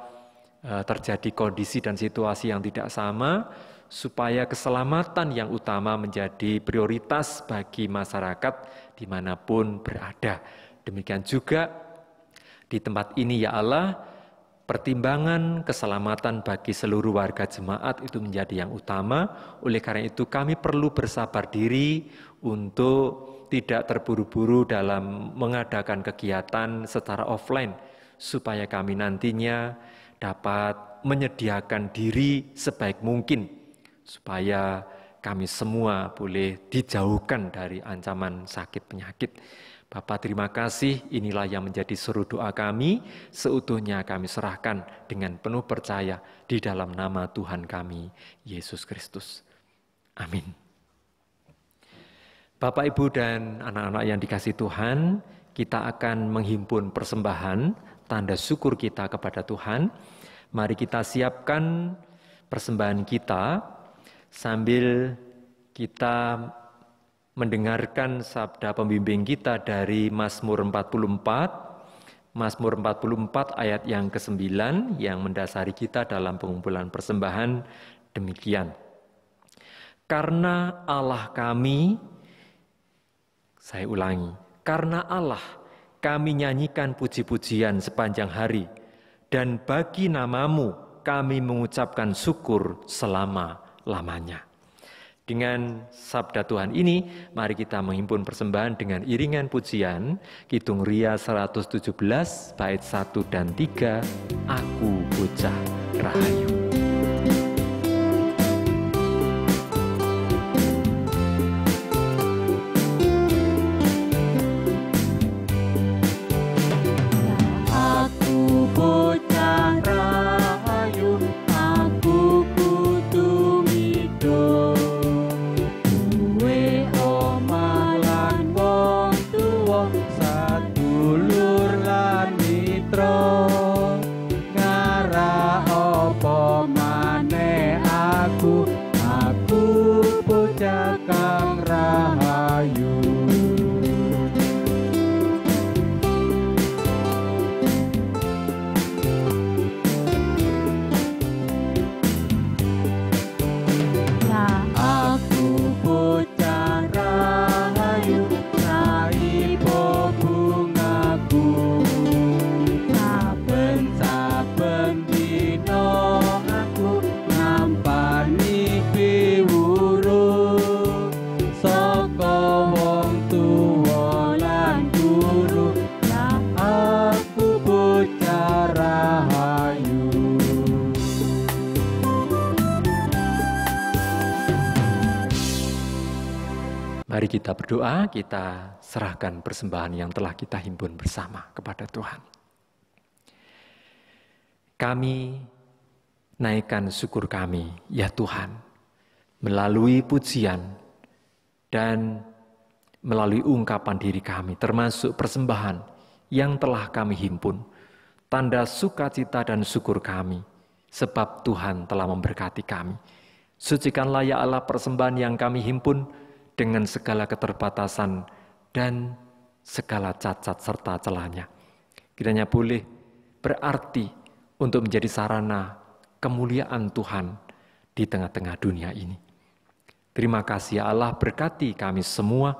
terjadi kondisi dan situasi yang tidak sama, supaya keselamatan yang utama menjadi prioritas bagi masyarakat dimanapun berada. Demikian juga di tempat ini ya Allah, pertimbangan keselamatan bagi seluruh warga jemaat itu menjadi yang utama. Oleh karena itu kami perlu bersabar diri untuk tidak terburu-buru dalam mengadakan kegiatan secara offline, supaya kami nantinya dapat menyediakan diri sebaik mungkin, supaya kami semua boleh dijauhkan dari ancaman sakit penyakit. Bapa, terima kasih, inilah yang menjadi seru doa kami, seutuhnya kami serahkan dengan penuh percaya di dalam nama Tuhan kami, Yesus Kristus. Amin. Bapak, Ibu, dan anak-anak yang dikasihi Tuhan, kita akan menghimpun persembahan, tanda syukur kita kepada Tuhan. Mari kita siapkan persembahan kita sambil kita mendengarkan sabda pembimbing kita dari Mazmur 44. Mazmur 44 ayat yang ke-9 yang mendasari kita dalam pengumpulan persembahan demikian. Karena Allah kami, saya ulangi, karena Allah kami nyanyikan puji-pujian sepanjang hari, dan bagi namamu kami mengucapkan syukur selama-lamanya. Dengan sabda Tuhan ini, mari kita menghimpun persembahan dengan iringan pujian Kidung Ria 117 bait 1 dan 3, Aku Bocah Rahayu. Ngara opo Mari kita berdoa, kita serahkan persembahan yang telah kita himpun bersama kepada Tuhan. Kami naikkan syukur kami, ya Tuhan, melalui pujian dan melalui ungkapan diri kami, termasuk persembahan yang telah kami himpun, tanda sukacita dan syukur kami, sebab Tuhan telah memberkati kami. Sucikanlah ya Allah persembahan yang kami himpun, dengan segala keterbatasan dan segala cacat serta celahnya. Kiranya boleh berarti untuk menjadi sarana kemuliaan Tuhan di tengah-tengah dunia ini. Terima kasih ya Allah, berkati kami semua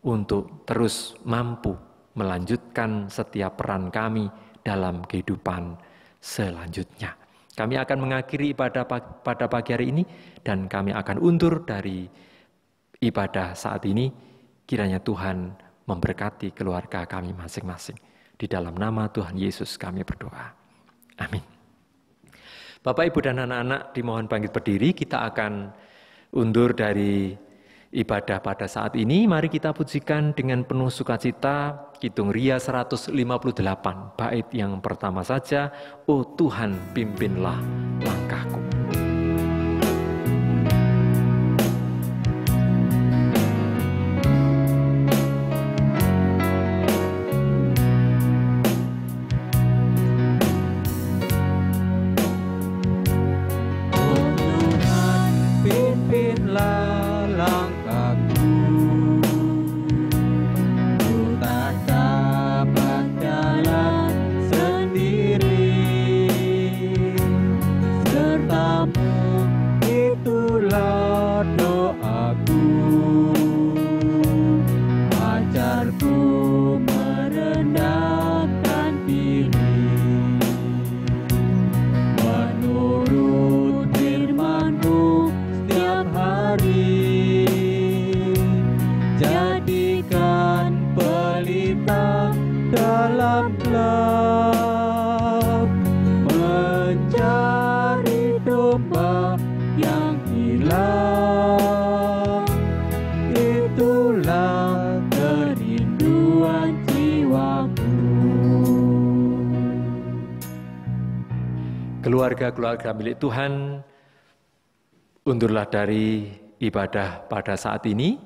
untuk terus mampu melanjutkan setiap peran kami dalam kehidupan selanjutnya. Kami akan mengakhiri ibadah pada pagi hari ini dan kami akan undur dari ibadah saat ini. Kiranya Tuhan memberkati keluarga kami masing-masing. Di dalam nama Tuhan Yesus kami berdoa. Amin. Bapak, Ibu, dan anak-anak dimohon bangkit berdiri. Kita akan undur dari ibadah pada saat ini. Mari kita pujikan dengan penuh sukacita Kidung Ria 158. Bait yang pertama saja, "Oh Tuhan, pimpinlah langkahku." Keluarga-keluarga milik Tuhan, undurlah dari ibadah pada saat ini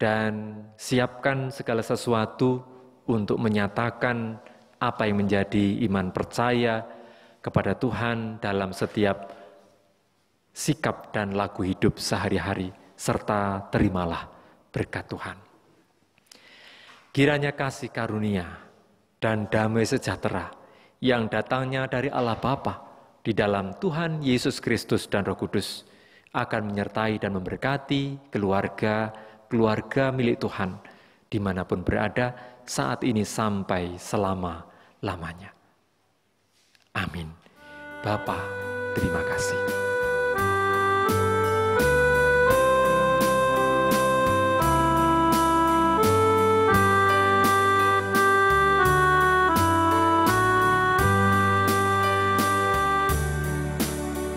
dan siapkan segala sesuatu untuk menyatakan apa yang menjadi iman percaya kepada Tuhan dalam setiap sikap dan laku hidup sehari-hari, serta terimalah berkat Tuhan. Kiranya kasih karunia dan damai sejahtera yang datangnya dari Allah Bapa di dalam Tuhan Yesus Kristus dan Roh Kudus akan menyertai dan memberkati keluarga milik Tuhan dimanapun berada saat ini sampai selama-lamanya. Amin. Bapa, terima kasih.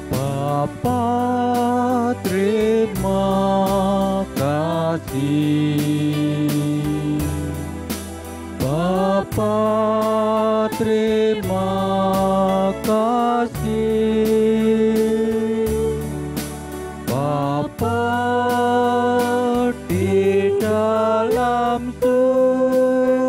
Bapa, terima kasih. Bapa, terima kasih. Bapa di dalam surga,